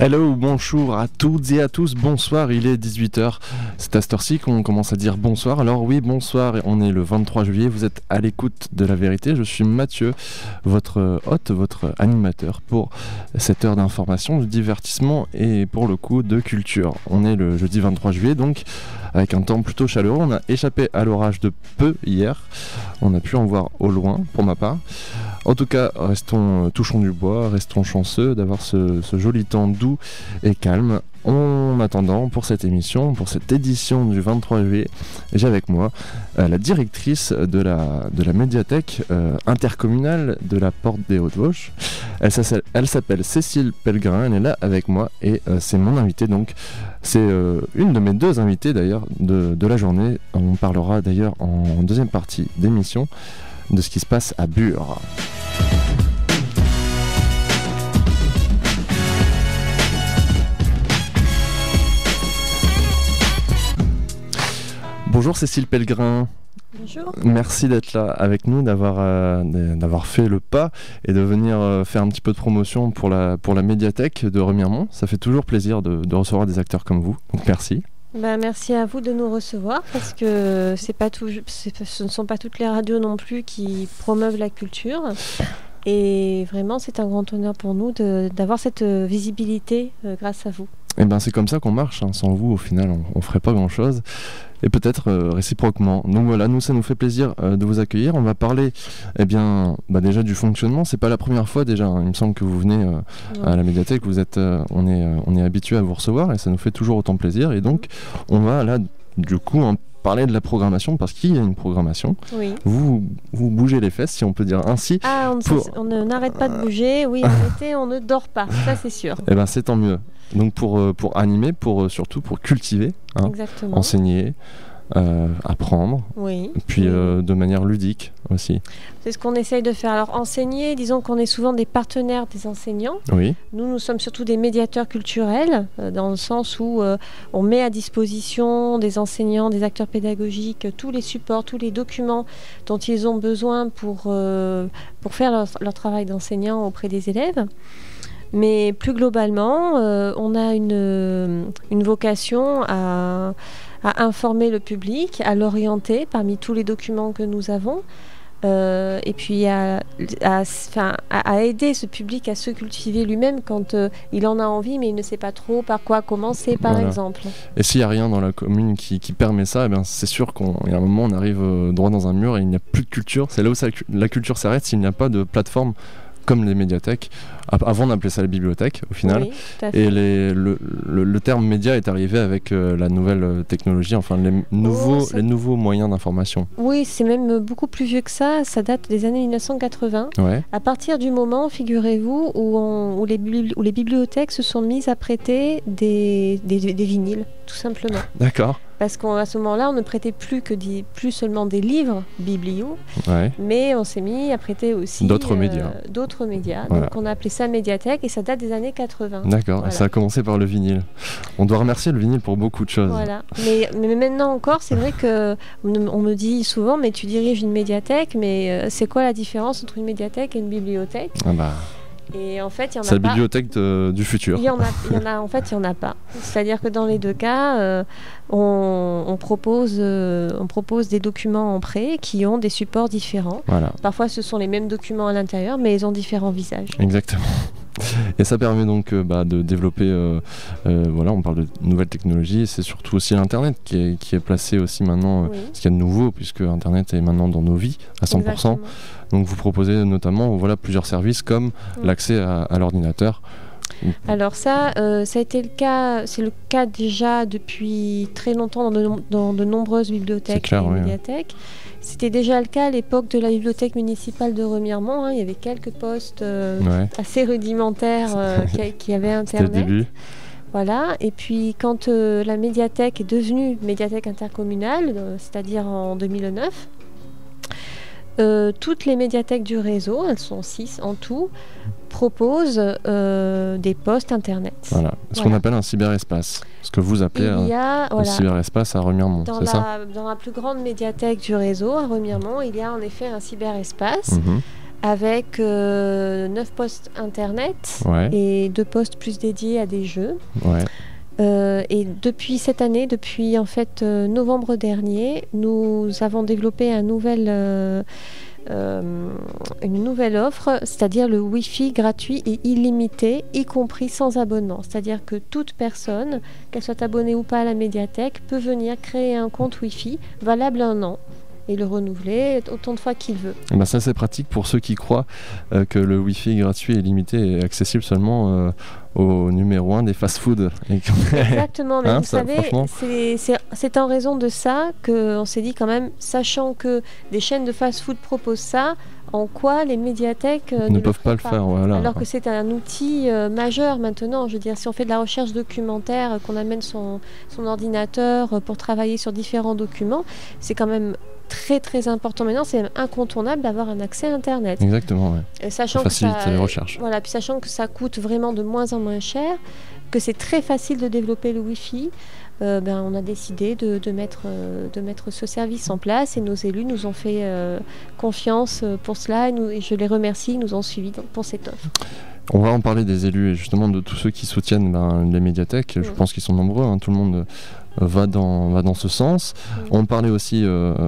Hello, bonjour à toutes et à tous, bonsoir, il est 18h, c'est à cette heure-ci qu'on commence à dire bonsoir. Alors oui, bonsoir, on est le 23 juillet, vous êtes à l'écoute de La Vérité, je suis Mathieu, votre hôte, votre animateur pour cette heure d'information, de divertissement et pour le coup de culture. On est le jeudi 23 juillet donc avec un temps plutôt chaleureux, on a échappé à l'orage de peu hier, on a pu en voir au loin pour ma part. En tout cas, touchons du bois, restons chanceux d'avoir ce joli temps doux et calme. En attendant, pour cette émission, pour cette édition du 23 juillet, j'ai avec moi la directrice de la médiathèque intercommunale de la Porte des Hautes-Vosges. Elle s'appelle Cécile Pellegrin, elle est là avec moi et c'est mon invitée, donc c'est une de mes deux invitées d'ailleurs de la journée. On parlera d'ailleurs en deuxième partie d'émission de ce qui se passe à Bure. Bonjour Cécile Pellegrin. Bonjour. Merci d'être là avec nous, d'avoir fait le pas et de venir faire un petit peu de promotion pour la médiathèque de Remiremont. Ça fait toujours plaisir de recevoir des acteurs comme vous, donc merci. Merci à vous de nous recevoir parce que ce ne sont pas toutes les radios non plus qui promeuvent la culture. Et vraiment, c'est un grand honneur pour nous d'avoir cette visibilité grâce à vous. Et c'est comme ça qu'on marche, hein. Sans vous, au final, on ferait pas grand-chose. Et peut-être réciproquement. Donc voilà, nous, ça nous fait plaisir de vous accueillir. On va parler déjà du fonctionnement. C'est pas la première fois déjà, hein. Il me semble que vous venez à la médiathèque. On est habitué à vous recevoir et ça nous fait toujours autant plaisir. Et donc, on va là, du coup, parler de la programmation parce qu'il y a une programmation. Oui. Vous bougez les fesses, si on peut dire ainsi. Ah, on n'arrête pas de bouger. Oui, en été, on ne dort pas. Ça, c'est sûr. C'est tant mieux. Donc pour animer, surtout pour cultiver, hein, enseigner, apprendre, oui. Puis de manière ludique aussi. C'est ce qu'on essaye de faire. Alors enseigner, disons qu'on est souvent des partenaires des enseignants. Oui. Nous sommes surtout des médiateurs culturels, dans le sens où on met à disposition des enseignants, des acteurs pédagogiques, tous les supports, tous les documents dont ils ont besoin pour faire leur travail d'enseignant auprès des élèves. Mais plus globalement, on a une vocation à informer le public, à l'orienter parmi tous les documents que nous avons, et puis à aider ce public à se cultiver lui-même quand il en a envie, mais il ne sait pas trop par quoi commencer, par exemple. Et s'il n'y a rien dans la commune qui permet ça, c'est sûr qu'à un moment, on arrive droit dans un mur et il n'y a plus de culture. C'est là où la culture s'arrête s'il n'y a pas de plateforme comme les médiathèques. Avant on appelait ça les bibliothèques au final, oui, tout à fait. Et le terme média est arrivé avec la nouvelle technologie, enfin les nouveaux moyens d'information. Oui, c'est même beaucoup plus vieux que ça, ça date des années 1980. Ouais. À partir du moment, figurez-vous, où les bibliothèques se sont mises à prêter des vinyles, tout simplement. D'accord. Parce qu'à ce moment-là, on ne prêtait plus seulement des livres biblios, ouais. Mais on s'est mis à prêter aussi d'autres médias. Voilà. Donc on a appelé ça médiathèque et ça date des années 80. D'accord, voilà. Ça a commencé par le vinyle. On doit remercier le vinyle pour beaucoup de choses. Voilà. Mais maintenant encore, c'est vrai qu'on me dit souvent, mais tu diriges une médiathèque, mais c'est quoi la différence entre une médiathèque et une bibliothèque ? Et en fait, il y en a pas. C'est la bibliothèque du futur. Il y en a pas. C'est-à-dire que dans les deux cas, on propose des documents en prêt qui ont des supports différents. Voilà. Parfois, ce sont les mêmes documents à l'intérieur, mais ils ont différents visages. Exactement. Et ça permet donc de développer, on parle de nouvelles technologies, c'est surtout aussi l'Internet qui est placé aussi maintenant, oui. Ce qu'il y a de nouveau, puisque Internet est maintenant dans nos vies à 100%. Exactement. Donc vous proposez notamment plusieurs services comme l'accès à l'ordinateur. Alors ça a été le cas, c'est le cas déjà depuis très longtemps dans de nombreuses bibliothèques et médiathèques. C'était déjà le cas à l'époque de la bibliothèque municipale de Remiremont, hein. Il y avait quelques postes assez rudimentaires qui avaient Internet. C'était le début. Voilà, et puis quand la médiathèque est devenue médiathèque intercommunale, c'est-à-dire en 2009, toutes les médiathèques du réseau, elles sont 6 en tout, proposent des postes internet. Voilà, ce qu'on appelle un cyberespace. Ce que vous appelez un cyberespace à Remiremont, c'est ça ? Dans la plus grande médiathèque du réseau, à Remiremont, il y a en effet un cyberespace avec 9 posts internet et 2 posts plus dédiés à des jeux. Et depuis cette année, depuis en fait novembre dernier, nous avons développé une nouvelle offre, c'est-à-dire le Wi-Fi gratuit et illimité, y compris sans abonnement. C'est-à-dire que toute personne, qu'elle soit abonnée ou pas à la médiathèque, peut venir créer un compte Wi-Fi valable 1 an et le renouveler autant de fois qu'il veut. Ben ça c'est pratique pour ceux qui croient que le Wi-Fi gratuit et limité est accessible seulement au numéro 1 des fast-food. Exactement, mais vous savez, c'est en raison de ça qu'on s'est dit quand même, sachant que des chaînes de fast-food proposent ça, en quoi les médiathèques ne peuvent pas le faire. Voilà. Alors que c'est un outil majeur maintenant. Je veux dire, si on fait de la recherche documentaire, qu'on amène son ordinateur pour travailler sur différents documents, c'est quand même très très important maintenant, c'est même incontournable d'avoir un accès à Internet. Exactement, ouais. Ça facilite les recherches. Voilà, puis sachant que ça coûte vraiment de moins en moins cher, que c'est très facile de développer le Wi-Fi, on a décidé de mettre ce service en place et nos élus nous ont fait confiance pour cela et je les remercie, ils nous ont suivis pour cette offre. On va en parler des élus et justement de tous ceux qui soutiennent les médiathèques. Je pense qu'ils sont nombreux, hein, tout le monde va dans ce sens. On parlait aussi,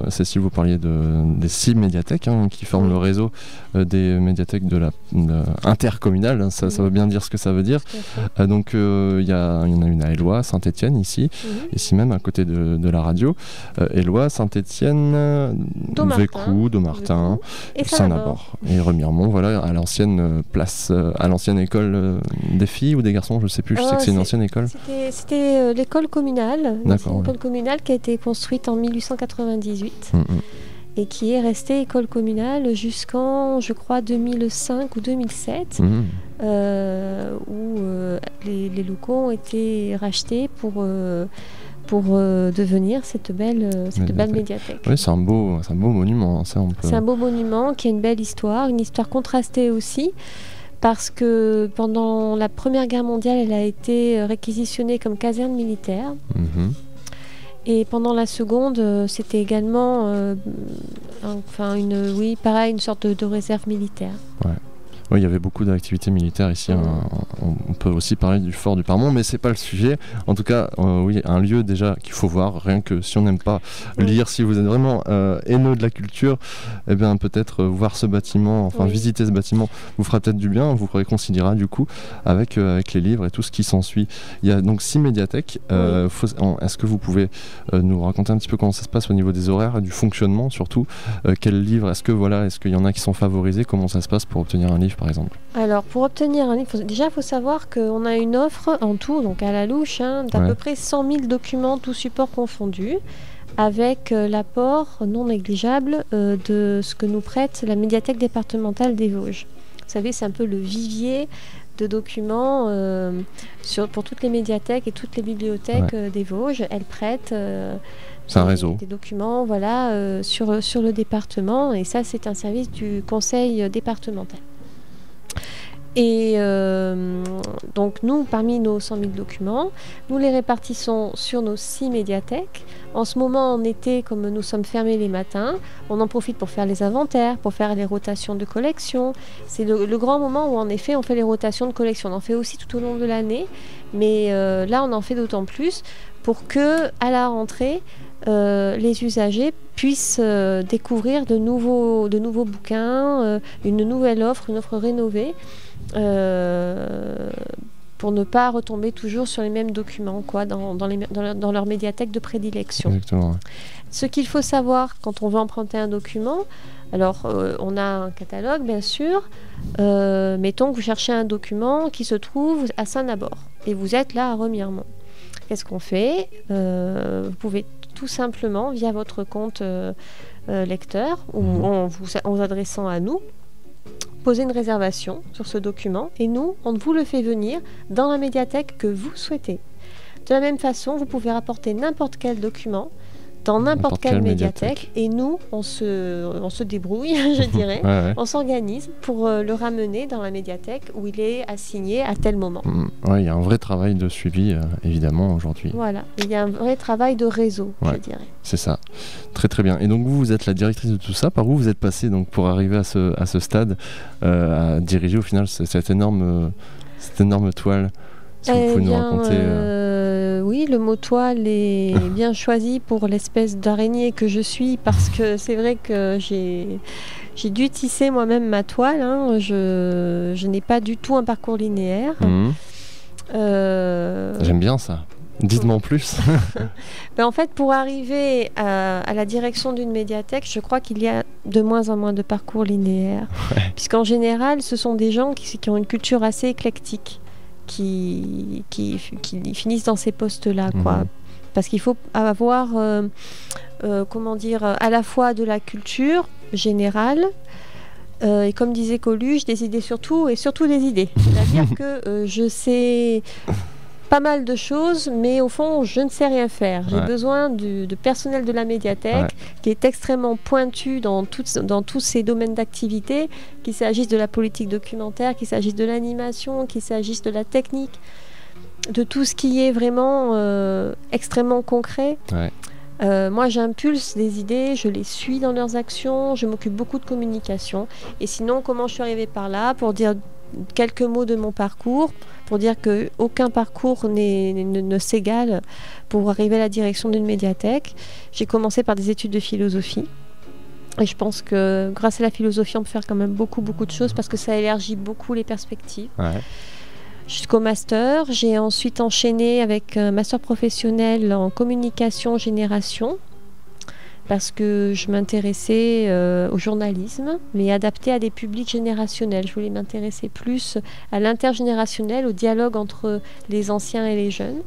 Cécile, vous parliez des 6 médiathèques qui forment le réseau des médiathèques intercommunales. Ça veut bien dire ce que ça veut dire. Donc il y en a une à Éloie, Saint-Étienne ici même à côté de la radio. Éloie, Saint-Étienne, Vécou, Dommartin, Saint-Nabord et Remiremont. Voilà, à l'ancienne place, à l'ancienne école des filles ou des garçons, je ne sais plus. Je sais que c'est une ancienne école. C'était l'école communale. C'est une école communale qui a été construite en 1898 et qui est restée école communale jusqu'en, je crois, 2005 ou 2007, où les locaux ont été rachetés pour devenir cette belle médiathèque. Oui, c'est un beau monument. C'est un beau monument qui a une belle histoire, une histoire contrastée aussi. Parce que pendant la Première Guerre mondiale, elle a été réquisitionnée comme caserne militaire. Et pendant la Seconde, c'était également une sorte de réserve militaire. Oui, il y avait beaucoup d'activités militaires ici. On peut aussi parler du fort du Parmont, mais c'est pas le sujet. En tout cas, un lieu déjà qu'il faut voir. Rien que si on n'aime pas lire, si vous êtes vraiment haineux de la culture, eh bien peut-être voir ce bâtiment, visiter ce bâtiment, vous fera peut-être du bien. Vous réconciliera du coup avec les livres et tout ce qui s'ensuit. Il y a donc 6 médiathèques. Est-ce que vous pouvez nous raconter un petit peu comment ça se passe au niveau des horaires et du fonctionnement surtout? Quels livres est-ce qu'il y en a qui sont favorisés? Comment ça se passe pour obtenir un livre? Par exemple. Alors, pour obtenir un livre, il faut savoir qu'on a une offre en tout, donc à la louche, d'à peu près 100 000 documents, tous supports confondus, avec l'apport non négligeable de ce que nous prête la médiathèque départementale des Vosges. Vous savez, c'est un peu le vivier de documents pour toutes les médiathèques et toutes les bibliothèques des Vosges. Elles prêtent c'est un réseau. Des documents sur le département, et ça, c'est un service du conseil départemental. Et donc nous, parmi nos 100 000 documents, nous les répartissons sur nos 6 médiathèques. En ce moment, en été, comme nous sommes fermés les matins, on en profite pour faire les inventaires, pour faire les rotations de collection. C'est le grand moment où en effet on fait les rotations de collection. On en fait aussi tout au long de l'année, mais là on en fait d'autant plus pour que à la rentrée, les usagers puissent découvrir de nouveaux bouquins, une nouvelle offre, une offre rénovée, pour ne pas retomber toujours sur les mêmes documents dans leur médiathèque de prédilection. Exactement. Ce qu'il faut savoir quand on veut emprunter un document, alors on a un catalogue bien sûr, mettons que vous cherchez un document qui se trouve à Saint-Nabord et vous êtes là à Remiremont. Qu'est-ce qu'on fait? Vous pouvez tout simplement, via votre compte lecteur, ou en vous adressant à nous, poser une réservation sur ce document et nous, on vous le fait venir dans la médiathèque que vous souhaitez. De la même façon, vous pouvez rapporter n'importe quel document dans n'importe quelle médiathèque. Et nous, on se débrouille, je dirais. Ouais. On s'organise pour le ramener dans la médiathèque où il est assigné à tel moment. Ouais, il y a un vrai travail de suivi, évidemment, aujourd'hui. Voilà, il y a un vrai travail de réseau, je dirais. C'est ça. Très très bien. Et donc vous êtes la directrice de tout ça. Par où vous êtes passée donc, pour arriver à ce stade, à diriger au final cette énorme toile? Est-ce que vous pouvez nous raconter Oui, le mot toile est bien choisi pour l'espèce d'araignée que je suis, parce que c'est vrai que j'ai dû tisser moi-même ma toile. Hein. Je n'ai pas du tout un parcours linéaire. J'aime bien ça. Dites-moi en plus. En fait, pour arriver à la direction d'une médiathèque, je crois qu'il y a de moins en moins de parcours linéaires. Puisqu'en général, ce sont des gens qui ont une culture assez éclectique qui finissent dans ces postes-là, quoi. Parce qu'il faut avoir, à la fois de la culture générale, et comme disait Coluche, des idées surtout, et surtout des idées. C'est-à-dire que je sais pas mal de choses, mais au fond, je ne sais rien faire. J'ai besoin de personnel de la médiathèque qui est extrêmement pointu dans tous ces domaines d'activité, qu'il s'agisse de la politique documentaire, qu'il s'agisse de l'animation, qu'il s'agisse de la technique, de tout ce qui est vraiment extrêmement concret. Moi, j'impulse des idées, je les suis dans leurs actions, je m'occupe beaucoup de communication. Et sinon, comment je suis arrivée par là? Pour dire quelques mots de mon parcours, pour dire qu'aucun parcours ne s'égale pour arriver à la direction d'une médiathèque. J'ai commencé par des études de philosophie. Et je pense que grâce à la philosophie, on peut faire quand même beaucoup de choses parce que ça élargit beaucoup les perspectives. Jusqu'au master, j'ai ensuite enchaîné avec un master professionnel en communication génération, parce que je m'intéressais au journalisme, mais adapté à des publics générationnels. Je voulais m'intéresser plus à l'intergénérationnel, au dialogue entre les anciens et les jeunes.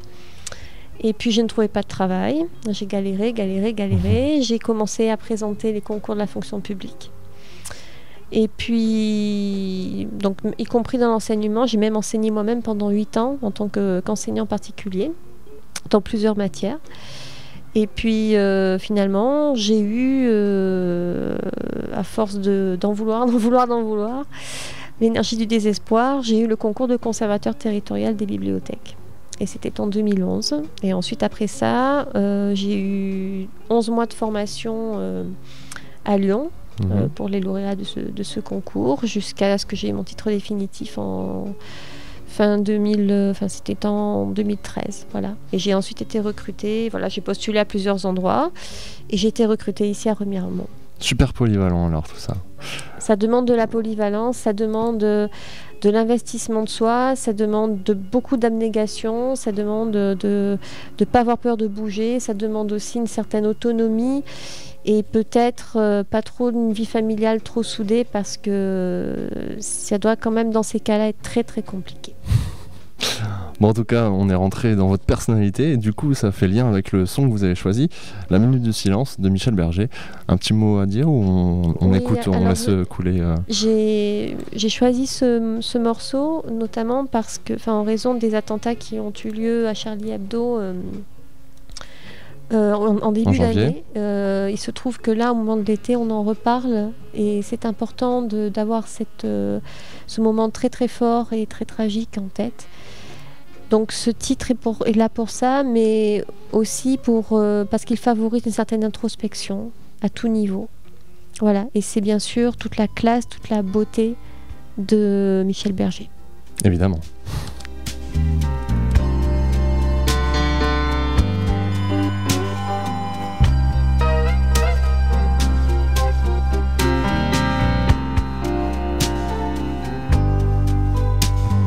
Et puis je ne trouvais pas de travail. J'ai galéré. J'ai commencé à présenter les concours de la fonction publique. Et puis, donc, y compris dans l'enseignement, j'ai même enseigné moi-même pendant 8 ans en tant qu'enseignant particulier, dans plusieurs matières. Et puis finalement, j'ai eu, à force d'en vouloir, l'énergie du désespoir, j'ai eu le concours de conservateur territorial des bibliothèques. Et c'était en 2011. Et ensuite, après ça, j'ai eu 11 mois de formation à Lyon pour les lauréats de ce concours, jusqu'à ce que j'ai mon titre définitif c'était en 2013, voilà. Et j'ai ensuite été recrutée, voilà, j'ai postulé à plusieurs endroits et j'ai été recrutée ici à Remiremont. Super polyvalent alors tout ça. Ça demande de la polyvalence, ça demande de l'investissement de soi, ça demande beaucoup d'abnégation, ça demande de ne pas avoir peur de bouger, ça demande aussi une certaine autonomie et peut-être pas trop une vie familiale trop soudée, parce que ça doit quand même dans ces cas-là être très très compliqué. Bon, en tout cas, on est rentré dans votre personnalité et du coup, ça fait lien avec le son que vous avez choisi, La Minute de Silence de Michel Berger. Un petit mot à dire ou on écoute, on laisse couler J'ai choisi ce morceau notamment parce que, en raison des attentats qui ont eu lieu à Charlie Hebdo en début d'année. Il se trouve que là, au moment de l'été, on en reparle et c'est important d'avoir ce moment très très fort et très tragique en tête. Donc ce titre est là pour ça, mais aussi parce qu'il favorise une certaine introspection à tout niveau. Voilà, et c'est bien sûr toute la classe, toute la beauté de Michel Berger. Évidemment.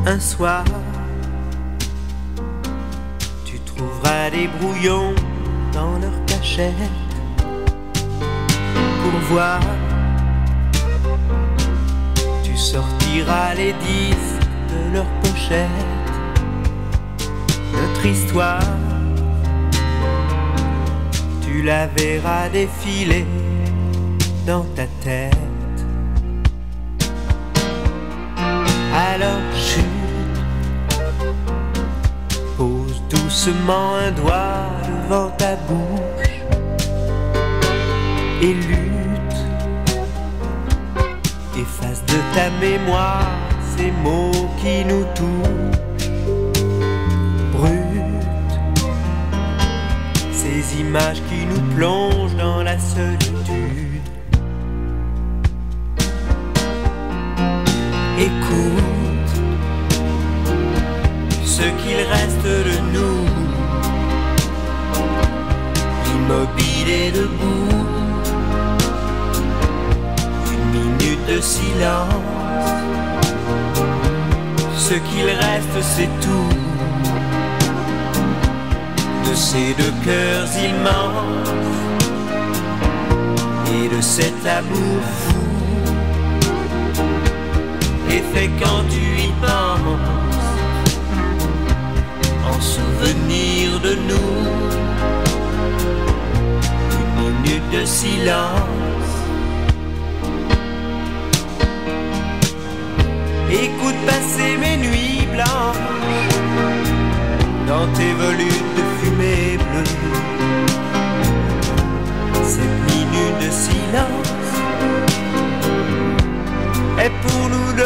Un soir, tu trouveras des brouillons dans leur cachette pour voir. Tu sortiras les disques de leur pochette. Notre histoire, tu la verras défiler dans ta tête. Alors chute, pose doucement un doigt devant ta bouche et lutte. Efface de ta mémoire ces mots qui nous touchent. Brute, ces images qui nous plongent dans la solitude. Écoute ce qu'il reste de nous, immobile et debout. Une minute de silence, ce qu'il reste c'est tout de ces deux cœurs immenses et de cet amour fou. Et fait quand tu y penses, en souvenir de nous, une minute de silence. Écoute passer mes nuits blanches dans tes volutes de fumée bleue. Cette minute de silence est pour nous deux.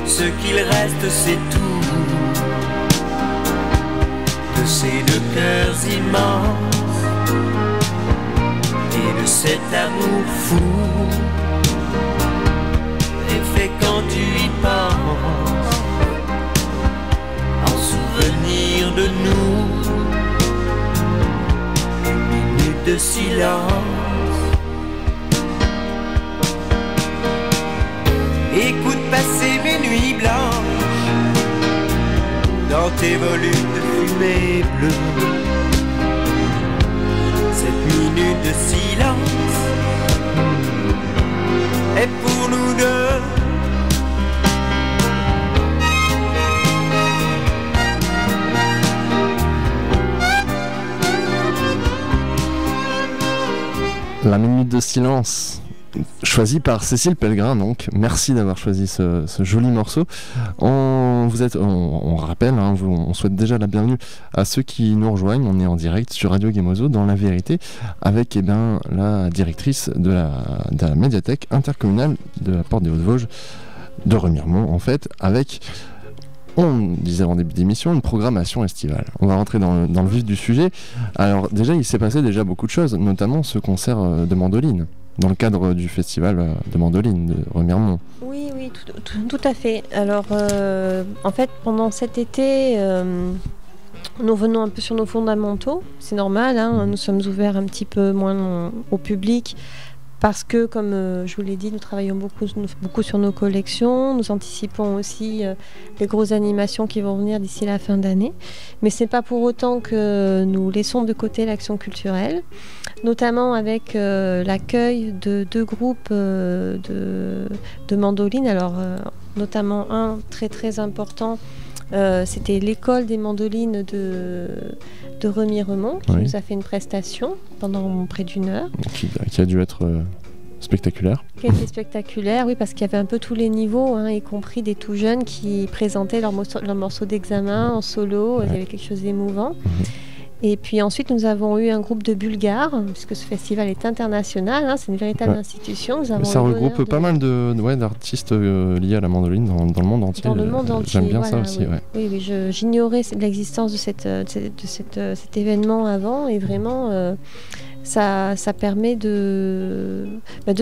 Ce qu'il reste c'est tout de ces deux cœurs immenses et de cet amour fou. Et fait quand tu y penses, en souvenir de nous, une minute de silence. Écoute passer mes nuits blanches dans tes volutes de fumée bleue. Cette minute de silence est pour nous deux. La minute de silence, choisi par Cécile Pellegrin, donc merci d'avoir choisi ce joli morceau. On rappelle, on souhaite déjà la bienvenue à ceux qui nous rejoignent. On est en direct sur Radio Gemozo dans La Vérité avec la directrice de la médiathèque intercommunale de la Porte des Hauts-de-Vosges de Remiremont, en fait, avec, on disait en début d'émission, une programmation estivale. On va rentrer dans le vif du sujet. Alors déjà, il s'est passé beaucoup de choses, notamment ce concert de mandoline dans le cadre du festival de mandoline de Remiremont. Oui, tout à fait. Alors, en fait, pendant cet été, nous venons un peu sur nos fondamentaux. C'est normal, nous sommes ouverts un petit peu moins au public parce que, comme je vous l'ai dit, nous travaillons beaucoup sur nos collections. Nous anticipons aussi les grosses animations qui vont venir d'ici la fin d'année. Mais ce n'est pas pour autant que nous laissons de côté l'action culturelle, notamment avec l'accueil de deux groupes de mandolines. Alors, notamment un très très important, c'était l'école des mandolines de Remiremont qui nous a fait une prestation pendant près d'une heure. Qui a dû être spectaculaire. Qui a été spectaculaire, oui, parce qu'il y avait un peu tous les niveaux, y compris des tout jeunes qui présentaient leur morceau d'examen en solo. Il y avait quelque chose d'émouvant. Et puis ensuite, nous avons eu un groupe de Bulgares, puisque ce festival est international, c'est une véritable institution. Ça regroupe pas mal d'artistes liés à la mandoline dans le monde entier. Dans le monde entier, j'aime bien ça aussi. Oui, j'ignorais l'existence de cet événement avant, et vraiment, ça permet de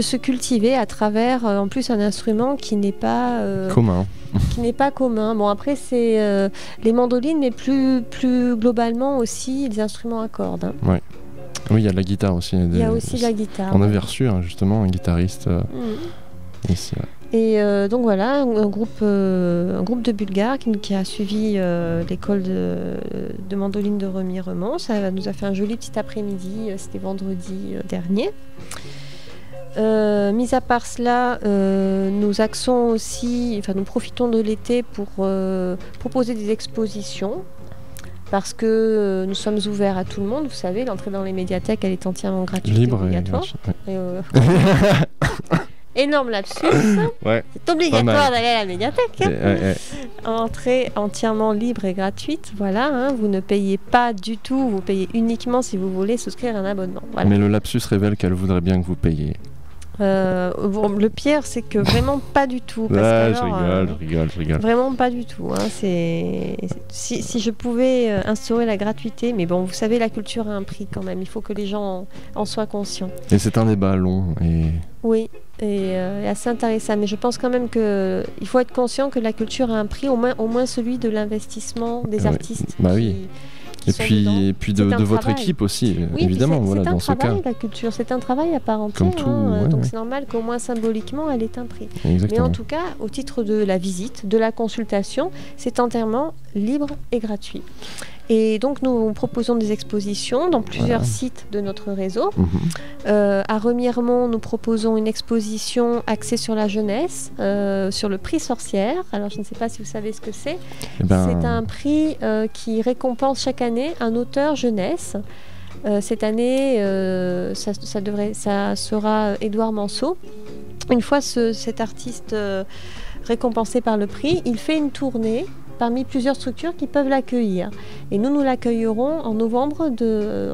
se cultiver à travers, en plus, un instrument qui n'est pas commun. Qui n'est pas commun. Bon, après, c'est les mandolines, mais plus globalement aussi les instruments à cordes. Hein. Ouais. Oui, il y a de la guitare aussi. Il y a aussi la guitare. On avait reçu justement un guitariste ici. Ouais. Et donc voilà, un groupe de Bulgares qui a suivi l'école de mandoline de Remire-Remont. Ça nous a fait un joli petit après-midi, c'était vendredi dernier. Mis à part cela, nous profitons de l'été pour proposer des expositions. Parce que nous sommes ouverts à tout le monde, vous savez, l'entrée dans les médiathèques, elle est entièrement gratuite, libre et obligatoire. Et gratuit. Énorme lapsus. Ouais, c'est obligatoire d'aller à la médiathèque. Ouais. Entrée entièrement libre et gratuite, voilà. Hein, vous ne payez pas du tout, vous payez uniquement si vous voulez souscrire un abonnement. Voilà. Mais le lapsus révèle qu'elle voudrait bien que vous payiez. Le pire, c'est que vraiment pas du tout. Parce je rigole. Vraiment pas du tout. Hein, si je pouvais instaurer la gratuité, mais bon, vous savez, la culture a un prix quand même. Il faut que les gens en soient conscients. Et c'est un débat long. Oui, et assez intéressant. Mais je pense quand même qu'il faut être conscient que la culture a un prix, au moins celui de l'investissement des artistes. Bah oui. Et puis de votre équipe aussi, oui, évidemment. C'est dans ce cas. La culture, c'est un travail à part entière. Comme tout, donc c'est normal qu'au moins symboliquement, elle ait un prix. Exactement. Mais en tout cas, au titre de la visite, de la consultation, c'est entièrement libre et gratuit. Et donc nous proposons des expositions dans plusieurs sites de notre réseau. À Remire-Remont, nous proposons une exposition axée sur la jeunesse, sur le prix Sorcière. Alors je ne sais pas si vous savez ce que c'est. C'est un prix qui récompense chaque année un auteur jeunesse. Cette année, ça sera Édouard Manceau. Une fois cet artiste récompensé par le prix, il fait une tournée parmi plusieurs structures qui peuvent l'accueillir. Et nous l'accueillerons en novembre de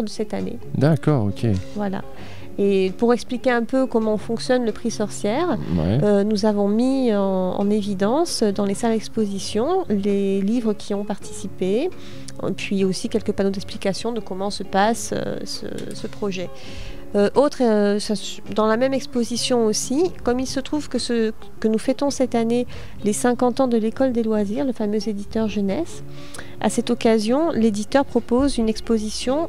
cette année. D'accord, ok. Voilà. Et pour expliquer un peu comment fonctionne le prix Sorcière, nous avons mis en évidence dans les salles d'exposition les livres qui ont participé, puis aussi quelques panneaux d'explication de comment se passe ce projet. Dans la même exposition aussi, comme il se trouve que nous fêtons cette année les 50 ans de l'École des loisirs, le fameux éditeur jeunesse, à cette occasion, l'éditeur propose une exposition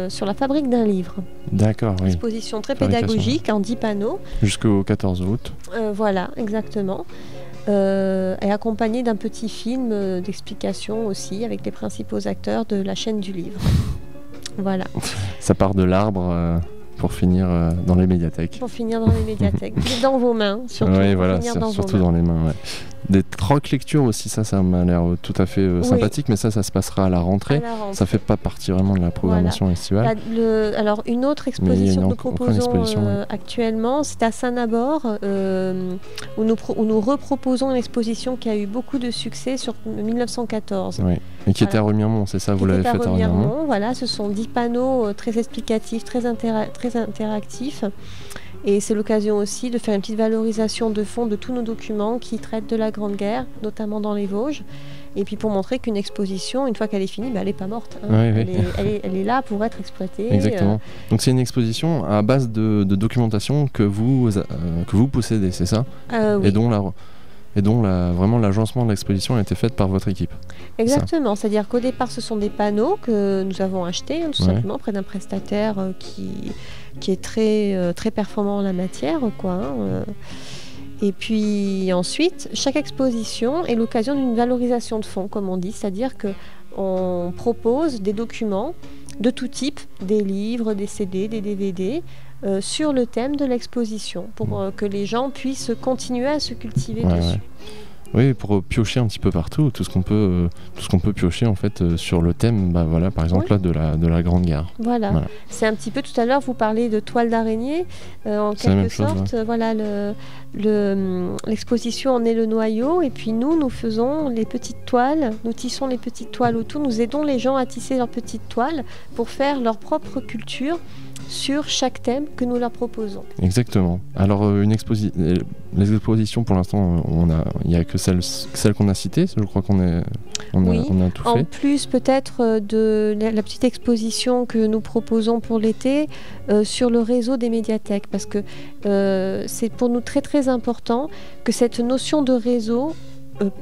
sur la fabrique d'un livre. D'accord, oui. Exposition très pédagogique, en 10 panneaux. Jusqu'au 14 août. Voilà, exactement. Et accompagné d'un petit film d'explication aussi, avec les principaux acteurs de la chaîne du livre. Voilà. Ça part de l'arbre... pour finir dans les médiathèques. Pour finir dans les médiathèques. Dans vos mains, surtout. Oui, voilà, surtout dans les mains. Ouais. Des trocs lecture aussi, ça m'a l'air tout à fait sympathique, mais ça se passera à la rentrée. Ça fait pas partie vraiment de la programmation estivale. Alors, une autre exposition que nous proposons actuellement, c'est à Saint-Nabord, où nous reproposons une exposition qui a eu beaucoup de succès sur 1914. Oui, et qui était à Remire-Remont, c'est ça, vous l'avez fait à Remire-Remont. Voilà, ce sont 10 panneaux très explicatifs, très interactifs. Et c'est l'occasion aussi de faire une petite valorisation de fond de tous nos documents qui traitent de la Grande Guerre, notamment dans les Vosges. Et puis pour montrer qu'une exposition, une fois qu'elle est finie, elle n'est pas morte. Hein. Oui. Elle est là pour être exploitée. Exactement. Donc c'est une exposition à base de documentation que vous possédez, c'est ça? Oui. Et dont vraiment l'agencement de l'exposition a été fait par votre équipe. Exactement, c'est-à-dire qu'au départ ce sont des panneaux que nous avons achetés tout simplement auprès d'un prestataire qui est très performant en la matière. Et puis ensuite, chaque exposition est l'occasion d'une valorisation de fonds, comme on dit, c'est-à-dire qu'on propose des documents de tout type, des livres, des CD, des DVD, sur le thème de l'exposition, pour que les gens puissent continuer à se cultiver dessus. Ouais. Oui, pour piocher un petit peu partout, tout ce qu'on peut piocher en fait sur le thème, par exemple là de la Grande Guerre. Voilà. C'est un petit peu, tout à l'heure vous parlez de toile d'araignée, en quelque sorte. Voilà, l'exposition en est le noyau, et puis nous faisons les petites toiles, nous tissons les petites toiles autour, nous aidons les gens à tisser leurs petites toiles pour faire leur propre culture sur chaque thème que nous leur proposons. Exactement. Alors les expositions pour l'instant, il n'y a que celle qu'on a citée, je crois qu'on a tout fait. En plus peut-être de la petite exposition que nous proposons pour l'été sur le réseau des médiathèques, parce que c'est pour nous très très important que cette notion de réseau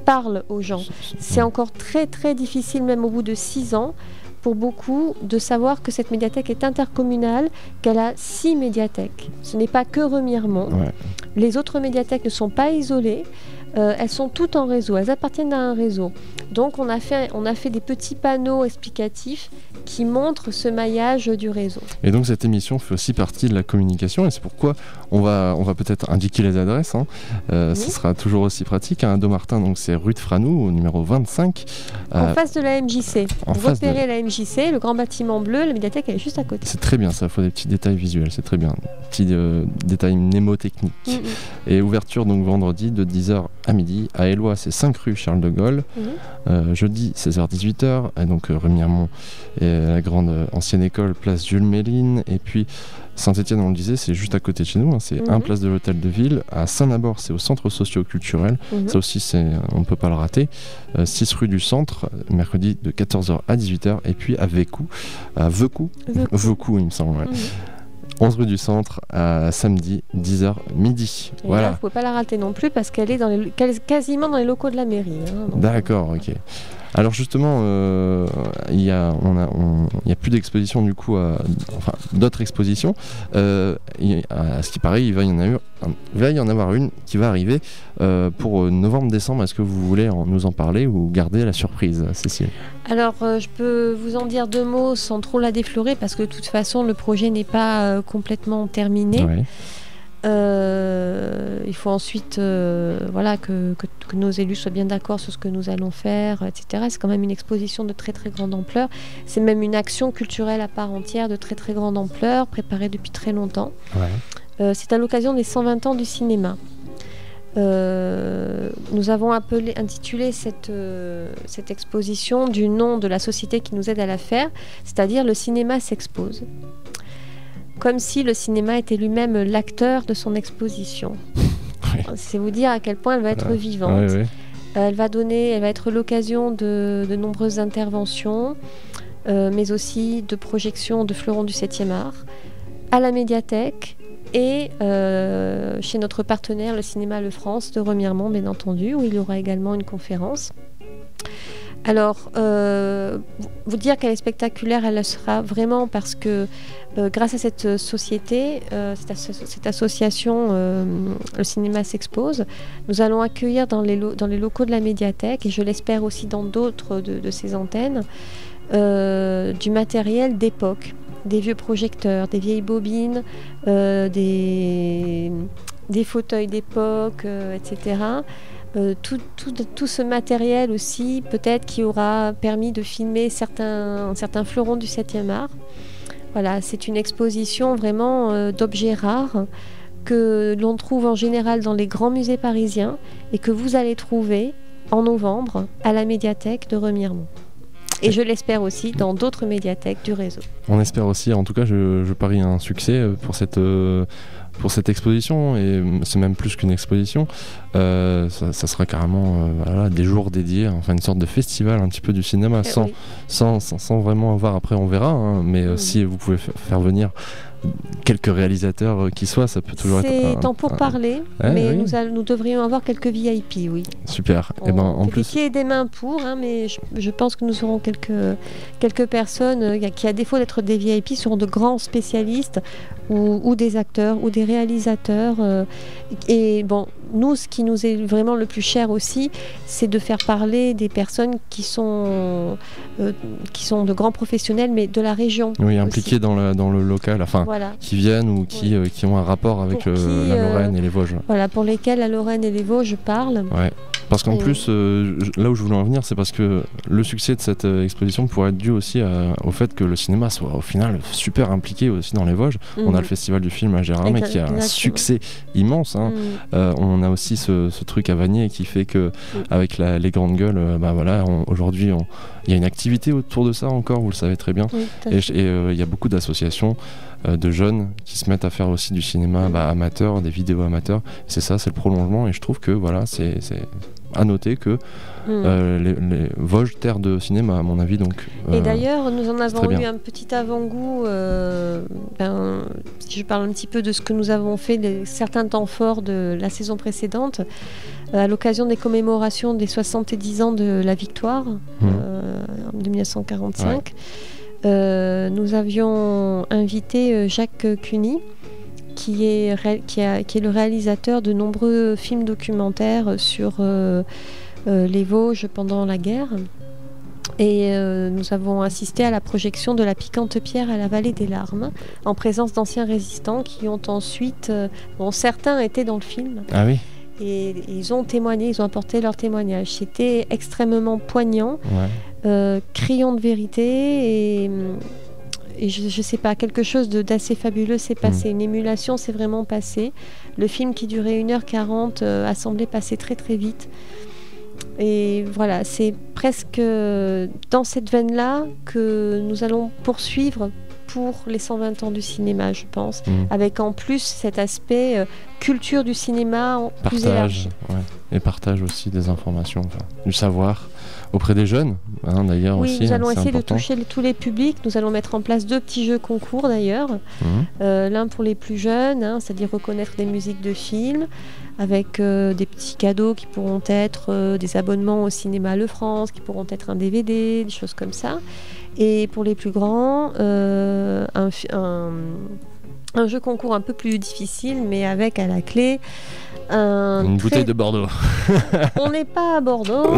parle aux gens. C'est encore très très difficile, même au bout de 6 ans, pour beaucoup, de savoir que cette médiathèque est intercommunale, qu'elle a 6 médiathèques. Ce n'est pas que Remiremont. Ouais. Les autres médiathèques ne sont pas isolées. Elles sont toutes en réseau, elles appartiennent à un réseau. Donc on a fait des petits panneaux explicatifs qui montrent ce maillage du réseau. Et donc cette émission fait aussi partie de la communication, et c'est pourquoi on va peut-être indiquer les adresses. Ce sera toujours aussi pratique. À Dommartin, donc c'est rue de Franou, au numéro 25. En face de la MJC. Vous repérez la MJC, le grand bâtiment bleu, la médiathèque elle est juste à côté. C'est très bien, ça, il faut des petits détails visuels, c'est très bien. Petits détails mnémotechniques. Et ouverture donc vendredi de 10h à midi. À Éloie, c'est 5 rue Charles de Gaulle. Jeudi, 16h-18h. Et donc Remiremont et la grande ancienne école, place Jules Méline. Et puis Saint-Étienne, on le disait, c'est juste à côté de chez nous. C'est 1 place de l'Hôtel de Ville. À Saint-Nabord, c'est au centre socio-culturel. Ça aussi, on ne peut pas le rater. 6 rue du Centre, mercredi de 14h à 18h. Et puis à Vecou, Vecou, il me semble. Ouais. 11 rue du Centre, à samedi, 10h midi. Et voilà. Là, vous ne pouvez pas la rater non plus parce qu'elle est quasiment dans les locaux de la mairie. D'accord, ok. Alors justement, il y a plus d'expositions du coup, d'autres expositions. À ce qui paraît, il va y en avoir une qui va arriver pour novembre-décembre. Est-ce que vous voulez nous en parler ou garder la surprise, Cécile ? Alors, je peux vous en dire 2 mots sans trop la déflorer parce que de toute façon, le projet n'est pas complètement terminé. Ouais. Il faut ensuite que nos élus soient bien d'accord sur ce que nous allons faire, etc. C'est quand même une exposition de très très grande ampleur. C'est même une action culturelle à part entière de très très grande ampleur, préparée depuis très longtemps. Ouais. C'est à l'occasion des 120 ans du cinéma. Nous avons intitulé cette exposition du nom de la société qui nous aide à la faire, c'est-à-dire le cinéma s'expose. Comme si le cinéma était lui-même l'acteur de son exposition. Oui. C'est vous dire à quel point elle va être vivante. Oui. Elle va être l'occasion de nombreuses interventions, mais aussi de projections de fleurons du 7e art, à la médiathèque et chez notre partenaire, le Cinéma Le France de Remiremont, bien entendu, où il y aura également une conférence. Alors, vous dire qu'elle est spectaculaire, elle le sera vraiment parce que grâce à cette société, cette association, le cinéma s'expose, nous allons accueillir dans les locaux de la médiathèque, et je l'espère aussi dans d'autres de ces antennes, du matériel d'époque, des vieux projecteurs, des vieilles bobines, des fauteuils d'époque, etc., tout ce matériel aussi, peut-être qui aura permis de filmer certains fleurons du 7e art. Voilà, c'est une exposition vraiment d'objets rares que l'on trouve en général dans les grands musées parisiens et que vous allez trouver en novembre à la médiathèque de Remiremont. Et je l'espère aussi dans d'autres médiathèques du réseau. On espère aussi, en tout cas je parie un succès pour cette exposition, et c'est même plus qu'une exposition, ça sera carrément des jours dédiés, enfin une sorte de festival un petit peu du cinéma, sans vraiment avoir, après on verra, mais si vous pouvez faire venir quelques réalisateurs qui soient, ça peut toujours être... C'est temps pour parler, mais oui. Nous devrions avoir quelques VIP, oui. Super. Et en plus... Des pieds et des mains pour, mais je pense que nous aurons quelques personnes qui, à défaut d'être des VIP, seront de grands spécialistes ou des acteurs ou des réalisateurs. Et bon, nous, ce qui nous est vraiment le plus cher aussi, c'est de faire parler des personnes qui sont de grands professionnels, mais de la région. Oui, impliqués dans le local, qui viennent ou qui ont un rapport avec la Lorraine et les Vosges. Voilà, pour lesquels la Lorraine et les Vosges parlent. Ouais. Parce qu'en plus, là où je voulais en venir, c'est parce que le succès de cette exposition pourrait être dû aussi au fait que le cinéma soit au final super impliqué aussi dans les Vosges. On a le Festival du film à Gérardmer qui a un succès immense. On a aussi ce truc à Vanier qui fait que avec les grandes gueules, aujourd'hui Il y a une activité autour de ça encore, vous le savez très bien. Oui, tout à Et fait. il y a beaucoup d'associations de jeunes qui se mettent à faire aussi du cinéma amateur, des vidéos amateurs. C'est ça, c'est le prolongement. Et je trouve que voilà, c'est à noter que les Vosges, terre de cinéma, à mon avis. Donc, Et d'ailleurs, nous en avons très bien. eu un petit avant-goût. Si je parle un petit peu de ce que nous avons fait certains temps forts de la saison précédente, à l'occasion des commémorations des 70 ans de la victoire en 1945. Nous avions invité Jacques Cuny, qui est le réalisateur de nombreux films documentaires sur les Vosges pendant la guerre. Et nous avons assisté à la projection de La Piquante Pierre à la Vallée des Larmes, en présence d'anciens résistants qui ont ensuite, dont certains étaient dans le film. Ah oui. Et ils ont témoigné, ils ont apporté leur témoignage. C'était extrêmement poignant, criant de vérité et je sais pas, quelque chose d'assez fabuleux s'est passé. Une émulation s'est vraiment passée. Le film qui durait 1h40 a semblé passer très très vite. Et voilà, c'est presque dans cette veine-là que nous allons poursuivre pour les 120 ans du cinéma, je pense, avec en plus cet aspect culture du cinéma plus élargi. Et partage aussi des informations, du savoir auprès des jeunes, d'ailleurs. Oui, aussi, nous allons essayer important. de toucher tous les publics. Nous allons mettre en place 2 petits jeux concours d'ailleurs. L'un pour les plus jeunes, c'est-à-dire reconnaître des musiques de films, avec des petits cadeaux qui pourront être des abonnements au cinéma Le France, qui pourront être un DVD, des choses comme ça. Et pour les plus grands, un jeu concours un peu plus difficile, mais avec à la clé une bouteille de Bordeaux. On n'est pas à Bordeaux.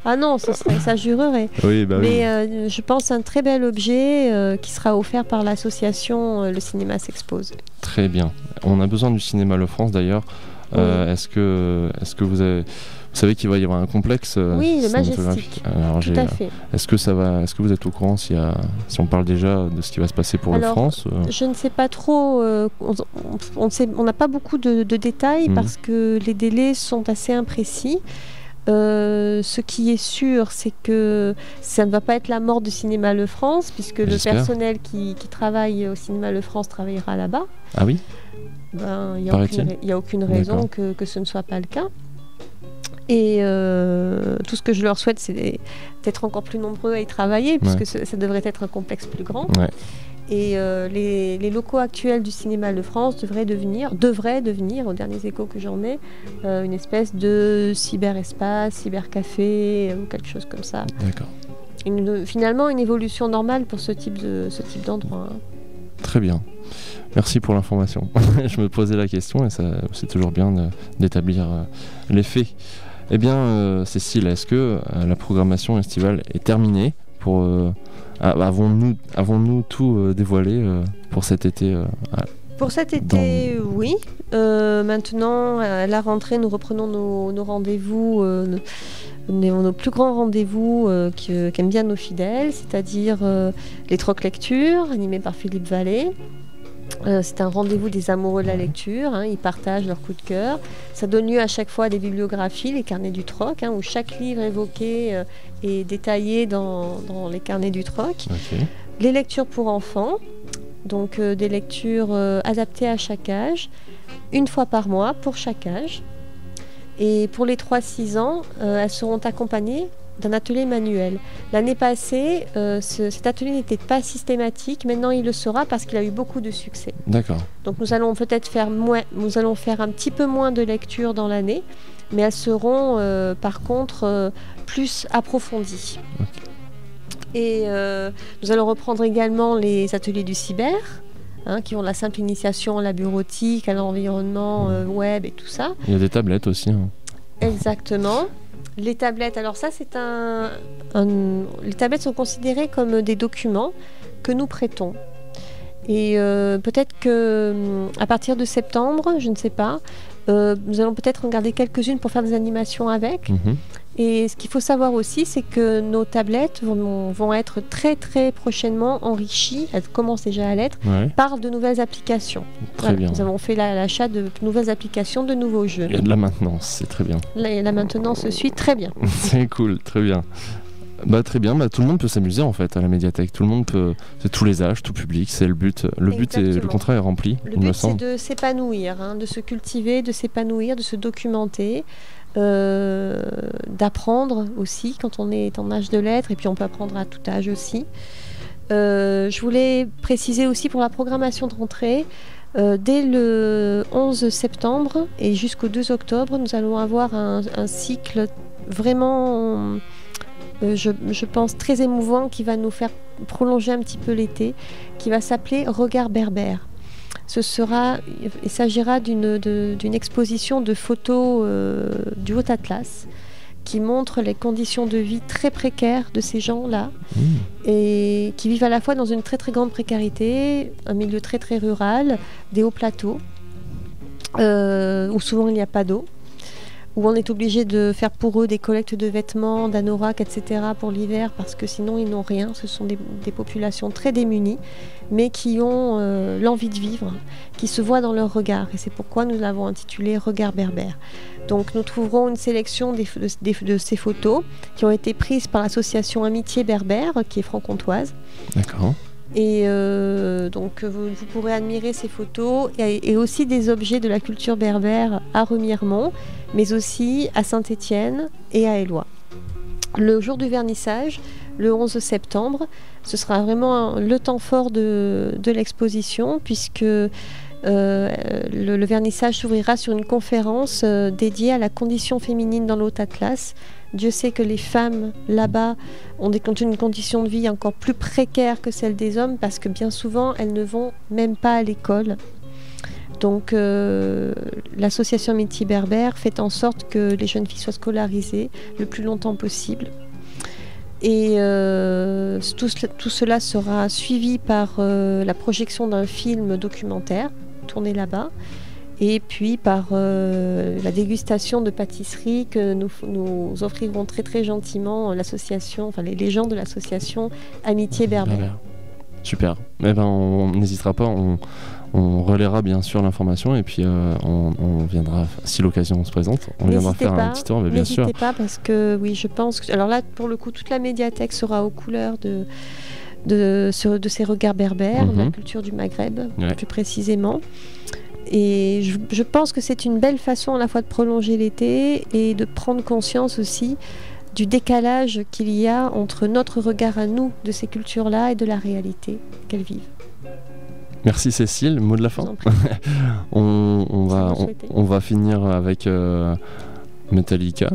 Ah non, ça jurerait. Oui, bah mais je pense un très bel objet qui sera offert par l'association Le Cinéma s'expose. Très bien. On a besoin du cinéma Le France d'ailleurs. Est-ce que vous savez qu'il va y avoir un complexe Oui, le cinématographique. Majestic. Alors, tout à fait. Est-ce que vous êtes au courant si on parle déjà de ce qui va se passer pour le France Je ne sais pas trop. On n'a pas beaucoup de détails parce que les délais sont assez imprécis. Ce qui est sûr, c'est que ça ne va pas être la mort du Cinéma Le France, puisque le personnel qui travaille au Cinéma Le France travaillera là-bas. Ah oui. Il n'y a aucune raison que ce ne soit pas le cas. Et tout ce que je leur souhaite, c'est d'être encore plus nombreux à y travailler, puisque ça devrait être un complexe plus grand. Ouais. Et les locaux actuels du Cinéma Le France devraient devenir, aux derniers échos que j'en ai, une espèce de cyberespace, cybercafé, ou quelque chose comme ça. D'accord. Finalement, une évolution normale pour ce type d'endroit. Très bien. Merci pour l'information. Je me posais la question et c'est toujours bien d'établir les faits. Eh bien, Cécile, est-ce que la programmation estivale est terminée avons-nous tout dévoilé pour cet été Pour cet été, oui. Maintenant, à la rentrée, nous reprenons nos rendez-vous, nos plus grands rendez-vous qu'aiment bien nos fidèles, c'est-à-dire les trocs lectures, animés par Philippe Vallée. C'est un rendez-vous des amoureux de la lecture, ils partagent leurs coups de cœur. Ça donne lieu à chaque fois à des bibliographies, les carnets du troc, où chaque livre évoqué est détaillé dans les carnets du troc. Okay. Les lectures pour enfants, donc des lectures adaptées à chaque âge, une fois par mois pour chaque âge. Et pour les 3-6 ans, elles seront accompagnées d'un atelier manuel. L'année passée, cet atelier n'était pas systématique. Maintenant, il le sera parce qu'il a eu beaucoup de succès. D'accord. Donc, nous allons peut-être faire un petit peu moins de lectures dans l'année, mais elles seront par contre plus approfondies. Okay. Et nous allons reprendre également les ateliers du cyber, qui ont la simple initiation à la bureautique, à l'environnement web et tout ça. Il y a des tablettes aussi. Exactement. Les tablettes, alors ça c'est les tablettes sont considérées comme des documents que nous prêtons. Et peut-être qu'à partir de septembre, je ne sais pas, nous allons peut-être en garder quelques-unes pour faire des animations avec. Et ce qu'il faut savoir aussi, c'est que nos tablettes vont être très très prochainement enrichies, elles commencent déjà à l'être, par de nouvelles applications. Très bien. Nous avons fait l'achat de nouvelles applications, de nouveaux jeux. Il y a de la maintenance, c'est très bien. La maintenance se suit très bien. C'est cool, très bien. Très bien, tout le monde peut s'amuser en fait à la médiathèque, tout le monde peut, c'est tous les âges, tout public, c'est le but. Le but est, le contrat est rempli, il me semble. C'est de s'épanouir, de se cultiver, de s'épanouir, de se documenter, d'apprendre aussi quand on est en âge de lettres, et puis on peut apprendre à tout âge aussi. Je voulais préciser aussi pour la programmation de rentrée, dès le 11 septembre et jusqu'au 2 octobre, nous allons avoir un cycle vraiment... je pense très émouvant, qui va nous faire prolonger un petit peu l'été, qui va s'appeler Regard berbère. Il s'agira d'une exposition de photos du Haut-Atlas qui montre les conditions de vie très précaires de ces gens-là et qui vivent à la fois dans une très très grande précarité, un milieu très très rural, des hauts plateaux où souvent il n'y a pas d'eau, où on est obligé de faire pour eux des collectes de vêtements, d'anoraks, etc. pour l'hiver, parce que sinon ils n'ont rien. Ce sont des populations très démunies, mais qui ont l'envie de vivre, qui se voient dans leur regard. Et c'est pourquoi nous l'avons intitulé Regard berbère. Donc nous trouverons une sélection de ces photos qui ont été prises par l'association Amitié Berbère, qui est franc-comtoise. D'accord. Et donc vous pourrez admirer ces photos et aussi des objets de la culture berbère à Remiremont, mais aussi à Saint-Étienne et à Éloie. Le jour du vernissage, le 11 septembre, ce sera vraiment le temps fort de l'exposition, puisque le vernissage s'ouvrira sur une conférence dédiée à la condition féminine dans le Haut-Atlas. Dieu sait que les femmes là-bas ont une condition de vie encore plus précaire que celle des hommes, parce que bien souvent elles ne vont même pas à l'école. Donc l'association Amitié Berbère fait en sorte que les jeunes filles soient scolarisées le plus longtemps possible. Et tout cela sera suivi par la projection d'un film documentaire tourné là-bas, et puis par la dégustation de pâtisserie que nous offrirons très très gentiment l'association, les gens de l'association Amitié Berbère. Super. On n'hésitera pas, on relaiera bien sûr l'information, et puis on viendra, si l'occasion se présente, on viendra faire un petit tour, mais bien sûr. N'hésitez pas, parce que oui, je pense que... Alors là, pour le coup, toute la médiathèque sera aux couleurs de ces regards berbères, de la culture du Maghreb, plus précisément. Et je pense que c'est une belle façon à la fois de prolonger l'été et de prendre conscience aussi du décalage qu'il y a entre notre regard à nous de ces cultures-là et de la réalité qu'elles vivent. Merci Cécile, mot de la fin. on va finir avec Metallica.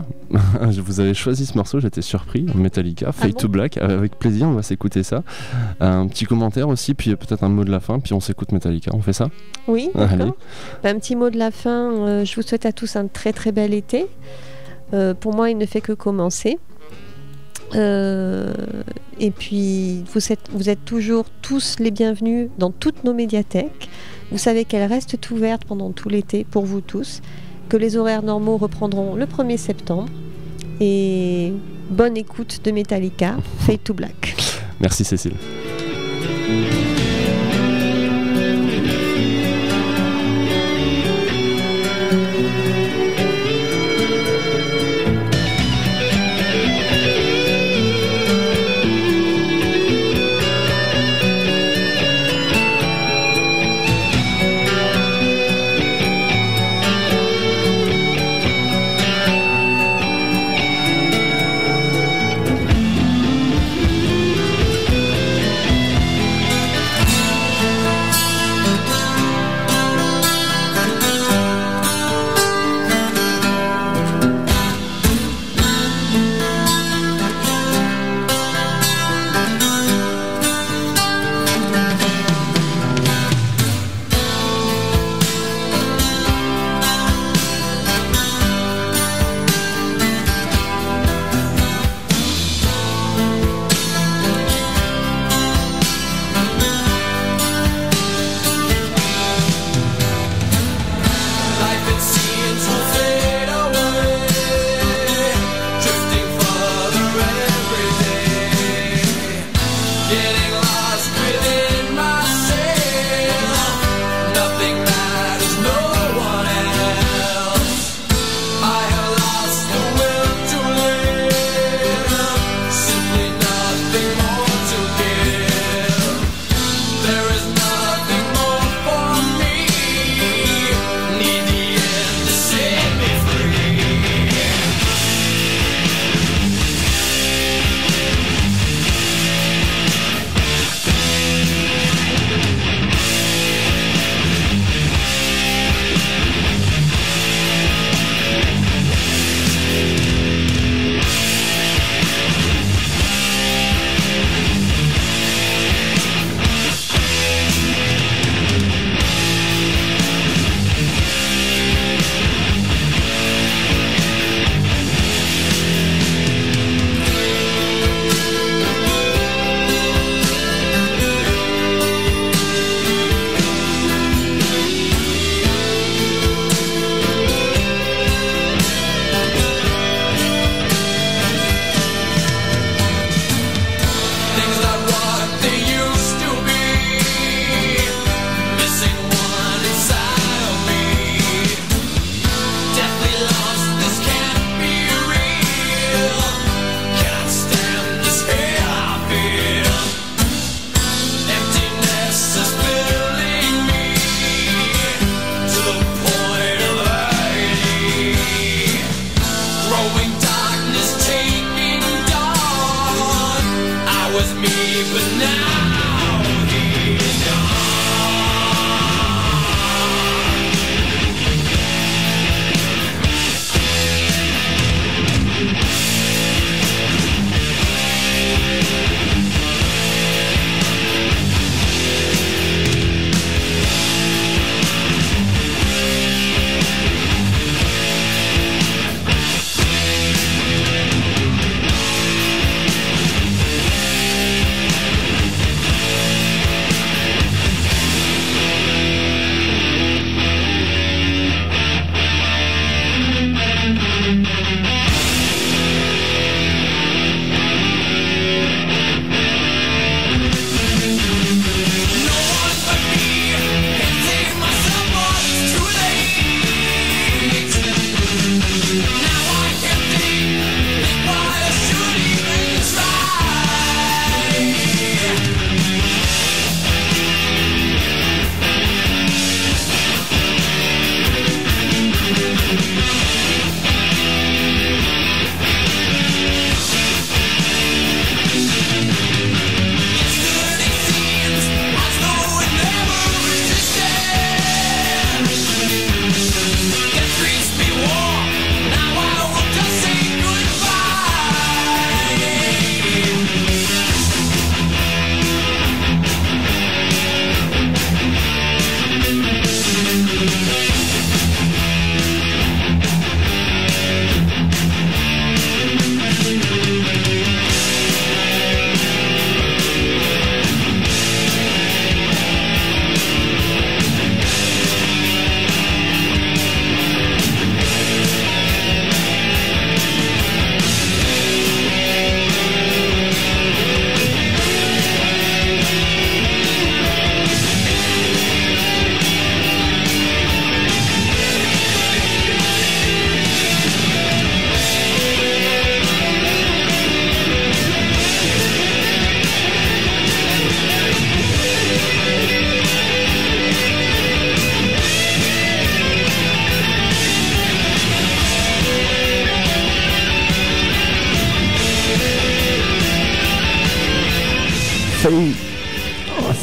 Vous avez choisi ce morceau, j'étais surpris. Metallica, Fade to Black, avec plaisir, on va s'écouter ça. Un petit commentaire aussi, puis peut-être un mot de la fin, puis on s'écoute Metallica, on fait ça ? Oui, d'accord. Un petit mot de la fin, je vous souhaite à tous un très très bel été. Pour moi, il ne fait que commencer. Et puis vous êtes toujours tous les bienvenus dans toutes nos médiathèques. Vous savez qu'elles restent ouvertes pendant tout l'été pour vous tous, que les horaires normaux reprendront le 1er septembre. Et bonne écoute de Metallica, Fade to Black. Merci Cécile.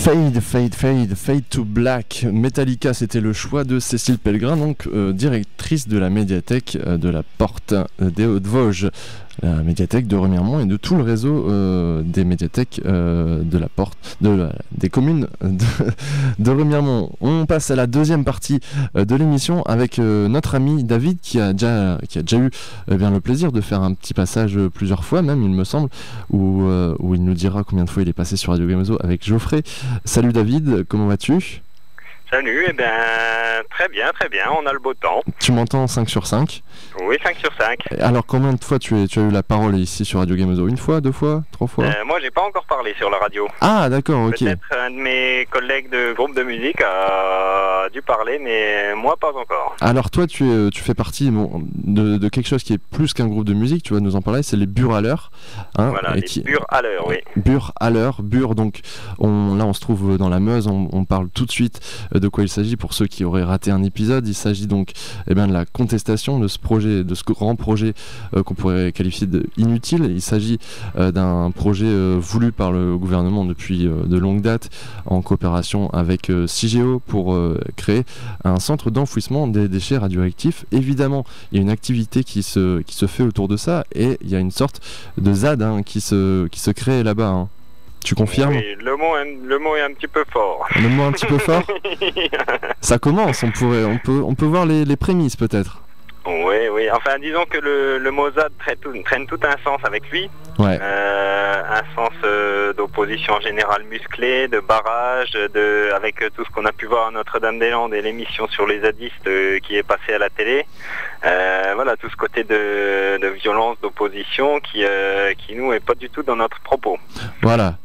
Fade to Black. Metallica, c'était le choix de Cécile Pellegrin, donc directrice de la médiathèque de la Porte des Hauts-de-Vosges. La médiathèque de Remiremont et de tout le réseau des médiathèques de la Porte, des communes de Remiremont. On passe à la deuxième partie de l'émission avec notre ami David qui a déjà eu bien le plaisir de faire un petit passage plusieurs fois même, il me semble, où il nous dira combien de fois il est passé sur Radio Gamezo avec Geoffrey. Salut David, comment vas-tu ? Salut, eh bien, très bien, on a le beau temps. Tu m'entends 5 sur 5 ? Oui, 5 sur 5. Alors combien de fois tu as eu la parole ici sur Radio Gamezo ? Une fois, 2 fois, 3 fois ? Moi, j'ai pas encore parlé sur la radio. Ah, d'accord, ok. Peut-être un de mes collègues de groupe de musique a dû parler, mais moi, pas encore. Alors toi, tu fais partie de quelque chose qui est plus qu'un groupe de musique, tu vas nous en parler, c'est les Burs à l'heure. Hein, voilà, les Burs à l'heure, oui. Burs à l'heure, Burs, donc là on se trouve dans la Meuse, on parle tout de suite de quoi il s'agit pour ceux qui auraient raté un épisode. Il s'agit donc de la contestation de ce projet, de ce grand projet qu'on pourrait qualifier d'inutile. Il s'agit d'un projet voulu par le gouvernement depuis de longue date en coopération avec Cigéo pour créer un centre d'enfouissement des déchets radioactifs. Évidemment, il y a une activité qui se fait autour de ça et il y a une sorte de ZAD qui se crée là-bas. Hein. Tu confirmes ? Oui, le mot est un petit peu fort. Le mot un petit peu fort ? Ça commence, on peut voir les prémices peut-être. Oui. Enfin, disons que le mot ZAD traîne tout un sens avec lui. Ouais. Un sens d'opposition générale musclée, de barrage, avec tout ce qu'on a pu voir à Notre-Dame-des-Landes et l'émission sur les zadistes qui est passée à la télé. Voilà, tout ce côté de violence, d'opposition qui nous est pas du tout dans notre propos. Voilà.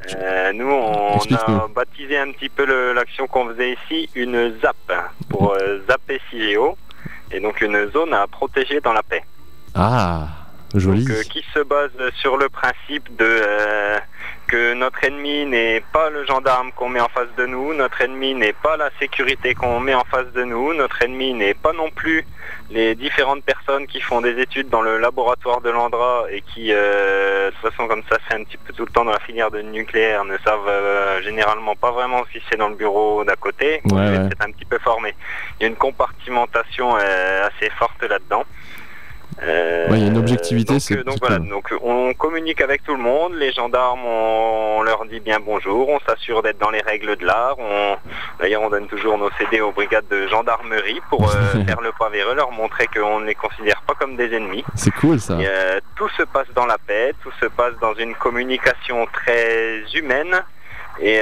Nous, on a baptisé un petit peu l'action qu'on faisait ici une ZAP, pour zapper Cigéo. Et donc une zone à protéger dans la paix. Ah, joli. Donc, qui se base sur le principe que notre ennemi n'est pas le gendarme qu'on met en face de nous, notre ennemi n'est pas la sécurité qu'on met en face de nous, notre ennemi n'est pas non plus les différentes personnes qui font des études dans le laboratoire de l'Andra et qui, de toute façon comme ça c'est un petit peu tout le temps dans la filière de nucléaire, ne savent généralement pas vraiment si c'est dans le bureau d'à côté. Ouais. C'est un petit peu formé. Il y a une compartimentation assez forte là-dedans. Il y a une objectivité. Donc voilà, donc on communique avec tout le monde, les gendarmes, on leur dit bien bonjour, on s'assure d'être dans les règles de l'art, d'ailleurs on donne toujours nos CD aux brigades de gendarmerie pour faire le pas vers eux, leur montrer qu'on ne les considère pas comme des ennemis. C'est cool ça. Et, tout se passe dans la paix, tout se passe dans une communication très humaine. Et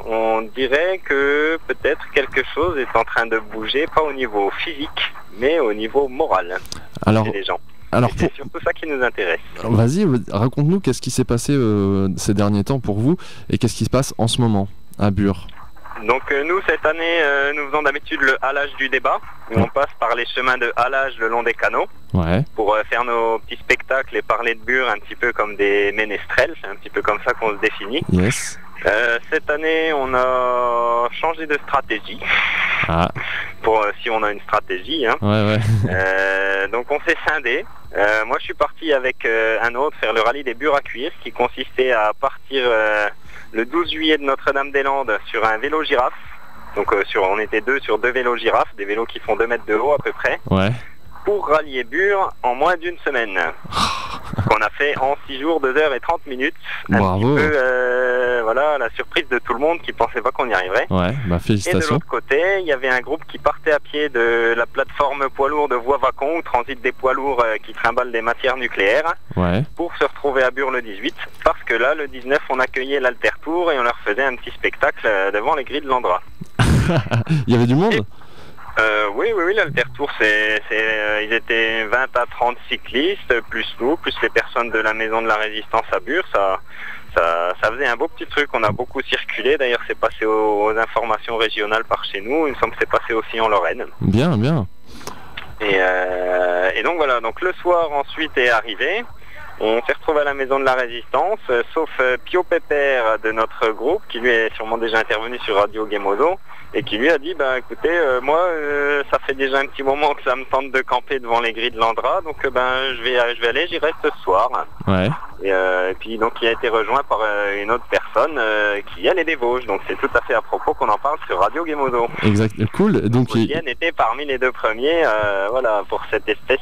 on dirait que peut-être quelque chose est en train de bouger, pas au niveau physique, mais au niveau moral chez les gens. C'est surtout ça qui nous intéresse. Vas-y, raconte-nous qu'est-ce qui s'est passé ces derniers temps pour vous et qu'est-ce qui se passe en ce moment à Bure. Donc nous, cette année, nous faisons d'habitude le halage du débat. On passe par les chemins de halage le long des canaux pour faire nos petits spectacles et parler de Bure un petit peu comme des ménestrels. C'est un petit peu comme ça qu'on se définit. Yes. Cette année, on a changé de stratégie. Si on a une stratégie. Hein. Ouais. Donc on s'est scindé. Moi, je suis parti avec un autre faire le rallye des Bures à cuire, qui consistait à partir le 12 juillet de Notre-Dame-des-Landes sur un vélo girafe. Donc on était sur deux vélos girafes, des vélos qui font 2 mètres de haut à peu près. Ouais. Pour rallier Bure en moins d'une semaine. Qu'on a fait en 6 jours, 2h30. Bravo. Un petit peu, voilà, la surprise de tout le monde qui pensait pas qu'on y arriverait. Ouais, félicitations. Et de l'autre côté, il y avait un groupe qui partait à pied de la plateforme poids lourd de Voie-Vacon, où transitent des poids lourds qui trimballent des matières nucléaires, pour se retrouver à Bure le 18, parce que là, le 19, on accueillait l'Alter Tour et on leur faisait un petit spectacle devant les grilles de l'Andra. Il y avait du monde ? Oui, l'Alter Tour, ils étaient 20 à 30 cyclistes, plus les personnes de la Maison de la Résistance à Bure, ça faisait un beau petit truc, on a beaucoup circulé, d'ailleurs c'est passé aux informations régionales par chez nous, il me semble que c'est passé aussi en Lorraine. Bien. Et donc voilà, donc le soir ensuite est arrivé, On s'est retrouvé à la maison de la Résistance, sauf Pio Pépère de notre groupe, qui lui est sûrement déjà intervenu sur Radio Gemodo, et qui lui a dit, écoutez, moi, ça fait déjà un petit moment que ça me tente de camper devant les grilles de l'Andra, donc je vais aller, j'y reste ce soir. Ouais. Et puis donc il a été rejoint par une autre personne qui elle est des Vosges, donc c'est tout à fait à propos qu'on en parle sur Radio Gemodo. Exact, cool. Donc Vosgienne était parmi les deux premiers, pour cette espèce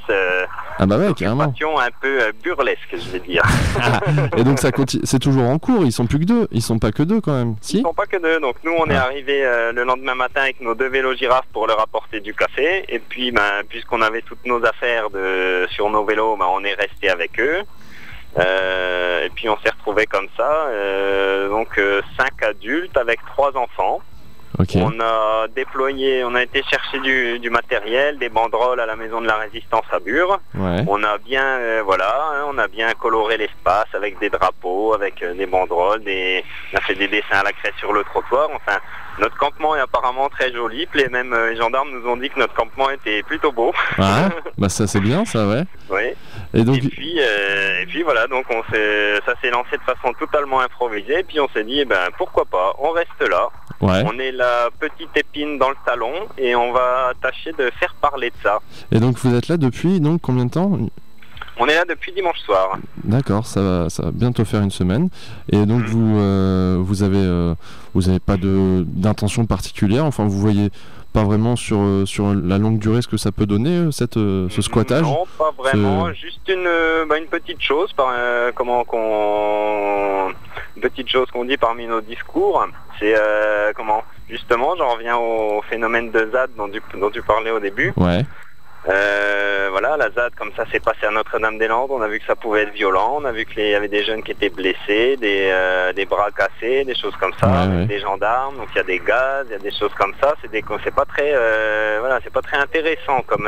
d'occupation un peu burlesque, je vais dire. Et donc ça continue, c'est toujours en cours, ils sont plus que deux, ils sont pas que deux quand même. Si, ils sont pas que deux, donc nous on est arrivé le lendemain matin avec nos 2 vélos girafes pour leur apporter du café, et puis puisqu'on avait toutes nos affaires sur nos vélos, on est resté avec eux. Et puis on s'est retrouvés comme ça, 5 adultes avec 3 enfants. Okay. On a été chercher du matériel, des banderoles à la maison de la Résistance à Bure. Ouais. On a bien, on a bien coloré l'espace avec des drapeaux, avec des banderoles, on a fait des dessins à la craie sur le trottoir. Enfin, notre campement est apparemment très joli. Même les gendarmes nous ont dit que notre campement était plutôt beau. Ouais, ça c'est bien, ça, ouais. Oui. Et puis voilà, donc ça s'est lancé de façon totalement improvisée. Et puis on s'est dit, pourquoi pas, on reste là. Ouais. On est la petite épine dans le talon et on va tâcher de faire parler de ça. Et donc vous êtes là depuis combien de temps ? On est là depuis dimanche soir. D'accord, ça va bientôt faire une semaine. Et donc vous avez pas d'intention particulière, enfin vous voyez pas vraiment sur la longue durée ce que ça peut donner ce squattage ? Non, pas vraiment, juste une petite chose, une petite chose qu'on dit parmi nos discours, c'est justement, j'en reviens au phénomène de ZAD dont tu parlais au début. Ouais. La ZAD, comme ça s'est passé à Notre-Dame-des-Landes, on a vu que ça pouvait être violent, on a vu qu'il y avait des jeunes qui étaient blessés, des bras cassés, des choses comme ça, des gendarmes, donc il y a des gaz, il y a des choses comme ça, c'est pas très intéressant comme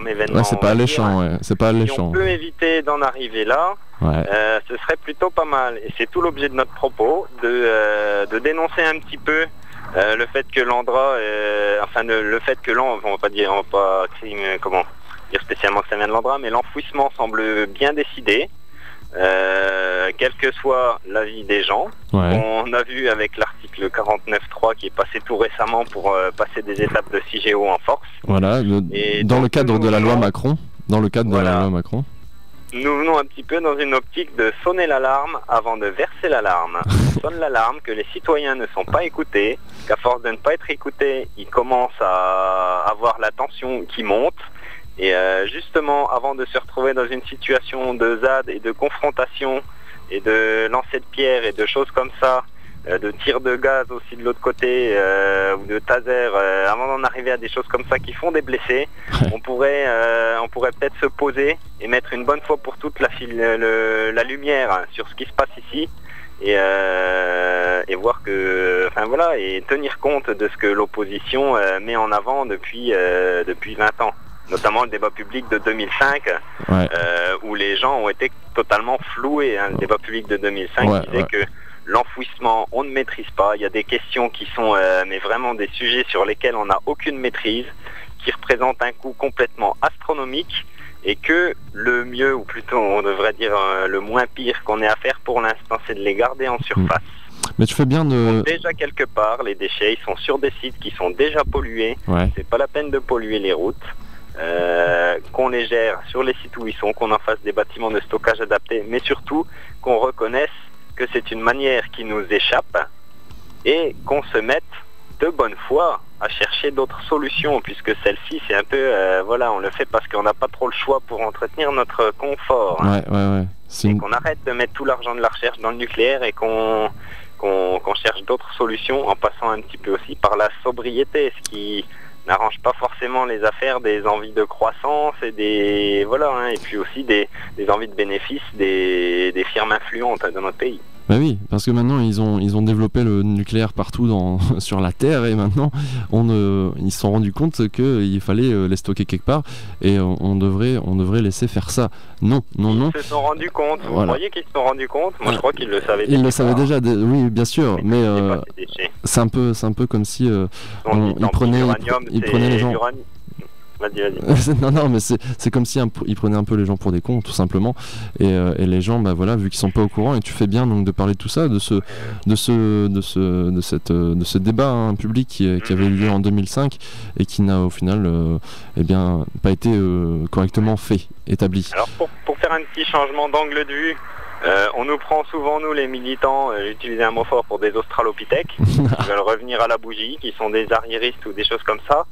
événement. Ouais, c'est pas alléchant, c'est pas alléchant. Si on peut éviter d'en arriver là, ce serait plutôt pas mal, et c'est tout l'objet de notre propos, de dénoncer un petit peu le fait que l'Andra, on va pas dire spécialement que ça vient de l'Andra, mais l'enfouissement semble bien décidé, quel que soit l'avis des gens. Ouais. On a vu avec l'article 49.3 qui est passé tout récemment pour passer des étapes de CIGEO en force. Voilà, dans le cadre de la loi Macron. Nous venons un petit peu dans une optique de sonner l'alarme avant de verser l'alarme. On sonne l'alarme que les citoyens ne sont pas écoutés, qu'à force de ne pas être écoutés, ils commencent à avoir la tension qui monte. Et justement, avant de se retrouver dans une situation de ZAD et de confrontation et de lancer de pierres et de choses comme ça, de tir de gaz aussi de l'autre côté, ou de taser, avant d'en arriver à des choses comme ça qui font des blessés, on pourrait peut-être se poser et mettre une bonne fois pour toutes la lumière sur ce qui se passe ici et voir et tenir compte de ce que l'opposition met en avant depuis 20 ans. Notamment le débat public de 2005, où les gens ont été totalement floués. Le débat public de 2005 disait que l'enfouissement, on ne maîtrise pas. Il y a des questions qui sont mais vraiment des sujets sur lesquels on n'a aucune maîtrise, qui représentent un coût complètement astronomique, et que le mieux, ou plutôt on devrait dire le moins pire qu'on ait à faire pour l'instant, c'est de les garder en surface. Mais tu fais bien de... Déjà quelque part, les déchets, ils sont sur des sites qui sont déjà pollués. C'est pas la peine de polluer les routes. Qu'on les gère sur les sites où ils sont, qu'on en fasse des bâtiments de stockage adaptés, mais surtout qu'on reconnaisse que c'est une manière qui nous échappe et qu'on se mette de bonne foi à chercher d'autres solutions, puisque celle-ci c'est un peu on le fait parce qu'on n'a pas trop le choix pour entretenir notre confort. Et qu'on arrête de mettre tout l'argent de la recherche dans le nucléaire et qu'on cherche d'autres solutions en passant un petit peu aussi par la sobriété, ce qui n'arrange pas forcément les affaires des envies de croissance et et puis aussi des envies de bénéfices des firmes influentes dans notre pays. Bah oui, parce que maintenant ils ont développé le nucléaire partout sur la Terre, et maintenant ils se sont rendus compte qu'il fallait les stocker quelque part, et on devrait laisser faire ça. Non. Ils se sont rendus compte. Vous croyez qu'ils se sont rendus compte ? Moi je crois qu'ils le savaient déjà. Ils le savaient déjà, oui bien sûr, mais c'est un peu comme si ils prenaient les gens. Vas-y. Non, mais c'est comme si ils prenaient un peu les gens pour des cons, tout simplement. Et les gens, bah voilà, vu qu'ils sont pas au courant, et tu fais bien donc de parler de tout ça, de ce débat public qui avait eu lieu en 2005 et qui n'a au final, pas été correctement établi. Alors pour faire un petit changement d'angle de vue. On nous prend souvent, nous les militants, j'utilisais un mot fort, pour des australopithèques qui veulent revenir à la bougie, qui sont des arriéristes ou des choses comme ça.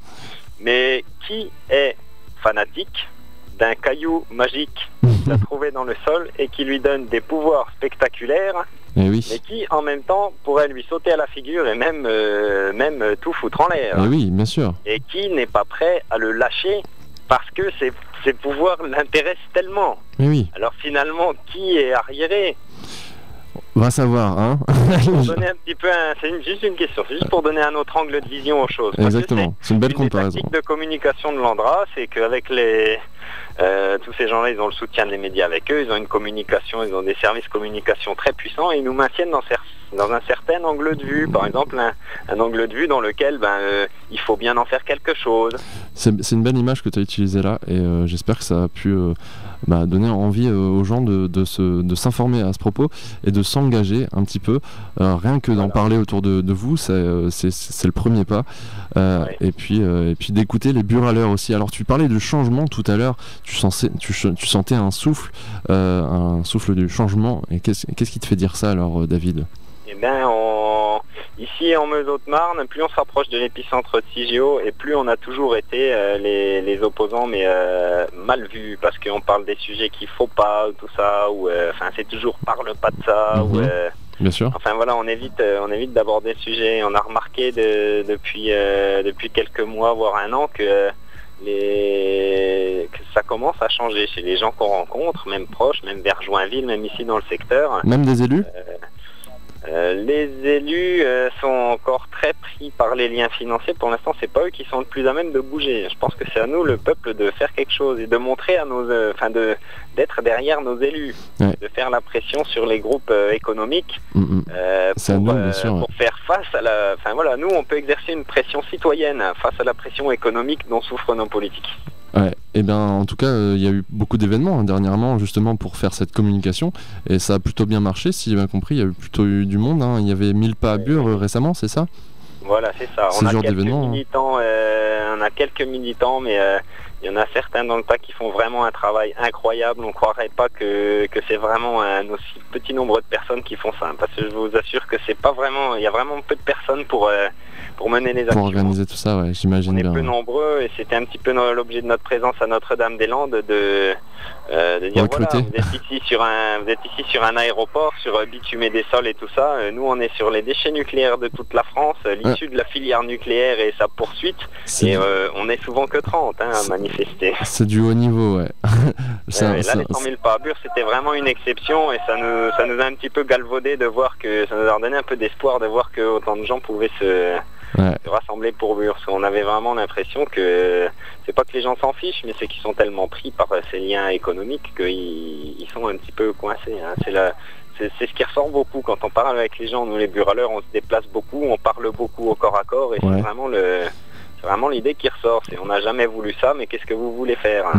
Mais qui est fanatique d'un caillou magique qu'il a trouvé dans le sol et qui lui donne des pouvoirs spectaculaires, mais qui en même temps pourrait lui sauter à la figure et même tout foutre en l'air. Oui, bien sûr. Et qui n'est pas prêt à le lâcher parce que ses pouvoirs l'intéressent tellement. Oui. Alors finalement, qui est arriéré ? On va savoir, hein. Pour donner un petit peu c'est juste une question, c'est juste pour donner un autre angle de vision aux choses. Exactement, c'est une belle comparaison. La tactique de communication de l'Andra, c'est qu'avec tous ces gens-là, ils ont le soutien des médias avec eux, ils ont une communication, ils ont des services communication très puissants et ils nous maintiennent dans un certain angle de vue, par exemple un angle de vue dans lequel il faut bien en faire quelque chose. C'est une belle image que tu as utilisée là et j'espère que ça a pu donner envie aux gens de s'informer à ce propos et de s'engager un petit peu, rien que d'en parler autour de vous, c'est le premier pas. Et puis d'écouter les buraleurs aussi. Alors tu parlais de changement tout à l'heure, tu sentais un souffle du changement, et qu'est-ce qui te fait dire ça alors, David ? Eh bien, ici en Meuse-Haute-Marne, plus on se rapproche de l'épicentre de CIGEO et plus on a toujours été les opposants, mais mal vus, parce qu'on parle des sujets qu'il faut pas, tout ça, ou c'est toujours parle pas de ça, Bien sûr. Enfin voilà, on évite d'aborder le sujet. On a remarqué depuis quelques mois, voire un an, que ça commence à changer chez les gens qu'on rencontre, même proches, même vers Joinville, même ici dans le secteur. Même des élus ? Les élus sont encore très pris par les liens financiers. Pour l'instant, c'est pas eux qui sont le plus à même de bouger. Je pense que c'est à nous, le peuple, de faire quelque chose et de montrer à d'être derrière nos élus, de faire la pression sur les groupes économiques pour faire face à nous, on peut exercer une pression citoyenne face à la pression économique dont souffrent nos politiques. Ouais, et bien en tout cas, il y a eu beaucoup d'événements dernièrement justement pour faire cette communication et ça a plutôt bien marché, si j'ai bien compris, il y a eu plutôt du monde, il y avait 1000 pas à Bure récemment, c'est ça ? Voilà, c'est ça. On a quelques militants, mais il y en a certains dans le tas qui font vraiment un travail incroyable. On ne croirait pas que c'est vraiment un aussi petit nombre de personnes qui font ça, parce que je vous assure que c'est pas vraiment, il y a vraiment peu de personnes pour mener les actions. Pour organiser tout ça, ouais, j'imagine bien. On est peu nombreux et c'était un petit peu l'objet de notre présence à Notre-Dame-des-Landes de dire recruter. Voilà, vous êtes ici sur un aéroport, sur bitumé des sols et tout ça. Nous, on est sur les déchets nucléaires de toute la France, l'issue de la filière nucléaire et sa poursuite. Et on est souvent que 30 à manifester. C'est du haut niveau, ouais. Les 100 000 pas à Bure, c'était vraiment une exception et ça nous a un petit peu galvaudé de voir que ça nous a donné un peu d'espoir de voir que autant de gens pouvaient se rassembler pour Bure. Parce qu'on avait vraiment l'impression que c'est pas que les gens s'en fichent, mais c'est qu'ils sont tellement pris par ces liens économiques qu'ils sont un petit peu coincés. C'est ce qui ressort beaucoup quand on parle avec les gens. Nous, les buraleurs, on se déplace beaucoup, on parle beaucoup au corps à corps et c'est vraiment l'idée qui ressort. On n'a jamais voulu ça, mais qu'est-ce que vous voulez faire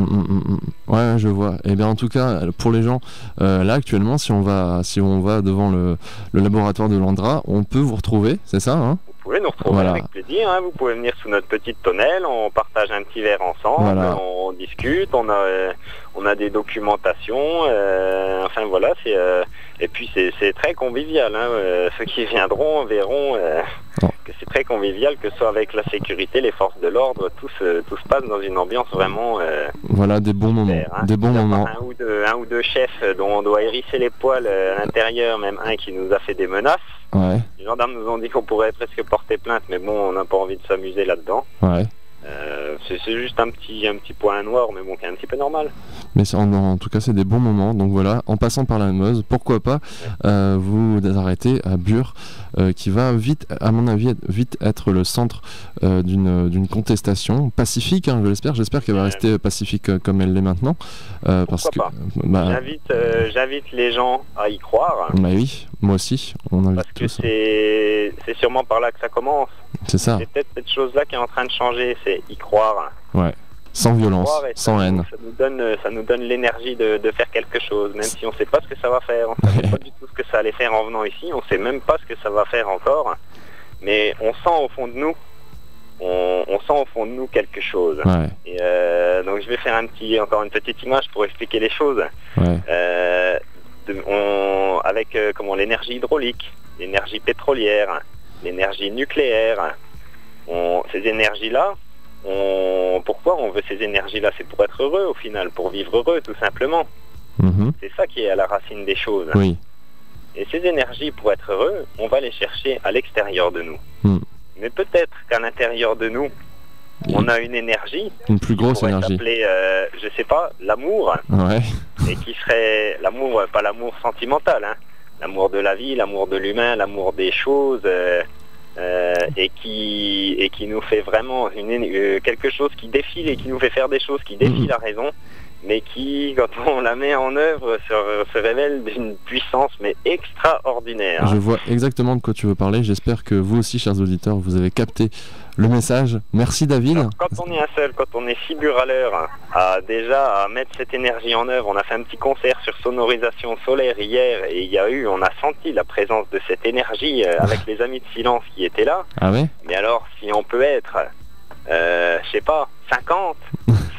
Ouais, je vois. Et bien en tout cas, pour les gens, là actuellement, si on va devant le laboratoire de l'Andra, on peut vous retrouver, c'est ça Vous pouvez nous retrouver avec plaisir, vous pouvez venir sous notre petite tonnelle, on partage un petit verre ensemble, on discute, on a des documentations, et puis c'est très convivial, ceux qui viendront verront que c'est très convivial, que ce soit avec la sécurité, les forces de l'ordre, tout se passe dans une ambiance vraiment des bons moments, un ou deux chefs dont on doit hérisser les poils à l'intérieur, même un qui nous a fait des menaces. Les gendarmes nous ont dit qu'on pourrait presque porter plainte, mais bon, on n'a pas envie de s'amuser là-dedans. C'est juste un petit point noir, mais bon, qui est un petit peu normal. Mais en tout cas, c'est des bons moments. Donc voilà, en passant par la Meuse, pourquoi pas vous arrêter à Bure, qui va vite, à mon avis, être le centre d'une contestation pacifique, je l'espère. J'espère qu'elle va rester pacifique comme elle l'est maintenant. Parce que j'invite les gens à y croire. Oui, moi aussi. On invite parce que c'est sûrement par là que ça commence. C'est ça. C'est peut-être cette chose-là qui est en train de changer, c'est y croire. Ouais. Sans violence, croire et sans haine. Ça nous donne l'énergie de faire quelque chose, même si on ne sait pas ce que ça va faire. On ne sait pas du tout ce que ça allait faire en venant ici, on ne sait même pas ce que ça va faire encore, mais on sent au fond de nous, on sent au fond de nous quelque chose. Ouais. Et donc je vais faire encore une petite image pour expliquer les choses. Ouais. Avec l'énergie hydraulique, l'énergie pétrolière, l'énergie nucléaire, ces énergies-là, pourquoi on veut ces énergies-là? C'est pour être heureux au final, pour vivre heureux tout simplement. C'est ça qui est à la racine des choses. Oui. Et ces énergies, pour être heureux, on va les chercher à l'extérieur de nous. Mais peut-être qu'à l'intérieur de nous, on a une énergie, une plus grosse énergie, s'appeler, je sais pas, l'amour, ouais. Et qui serait l'amour, pas l'amour sentimental, hein, l'amour de la vie, l'amour de l'humain, l'amour des choses, et qui nous fait vraiment quelque chose qui défie et qui nous fait faire des choses qui défient la raison, mais qui, quand on la met en œuvre, se révèle d'une puissance mais extraordinaire. Je vois exactement de quoi tu veux parler. J'espère que vous aussi, chers auditeurs, vous avez capté le message. Merci David. Alors, quand on est un seul, quand on est 6 burs à l'heure, à mettre cette énergie en œuvre, on a fait un petit concert sur sonorisation solaire hier, et on a senti la présence de cette énergie avec les Amis de Silence qui étaient là. Ah ouais? Mais alors, si on peut être, je sais pas, 50,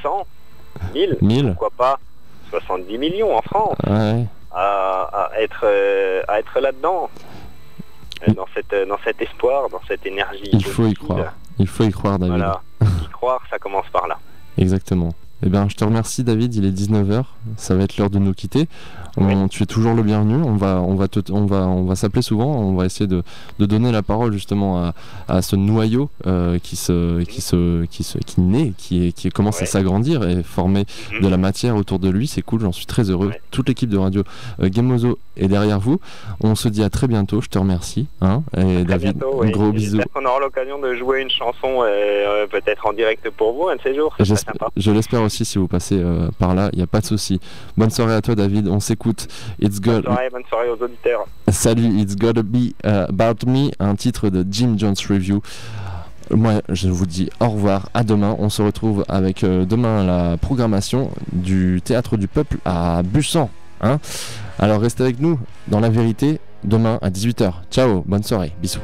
100, 1000, pourquoi pas 70 millions en France, ouais. à être là-dedans, dans cet espoir, dans cette énergie. Il faut y croire. Il faut y croire, David. Voilà. Y croire, ça commence par là. Exactement. Eh bien, je te remercie, David. Il est 19h. Ça va être l'heure de nous quitter. Tu es toujours le bienvenu. On va s'appeler souvent. On va essayer de donner la parole justement à ce noyau qui naît, qui commence à s'agrandir et former de la matière autour de lui. C'est cool. J'en suis très heureux. Toute l'équipe de radio Gamozo est derrière vous. On se dit à très bientôt. Je te remercie. Et David, bientôt, un gros bisou. J'espère qu'on aura l'occasion de jouer une chanson peut-être en direct pour vous un de ces jours. Je l'espère aussi. Si vous passez par là, il n'y a pas de souci. Bonne soirée à toi, David. On s'écoute. Bonne soirée aux auditeurs. Salut, It's Gotta Be About Me, un titre de Jim Jones Review. Moi, je vous dis au revoir, à demain. On se retrouve avec demain la programmation du Théâtre du Peuple à Bussan. Alors restez avec nous dans La Vérité, demain à 18h. Ciao, bonne soirée, bisous.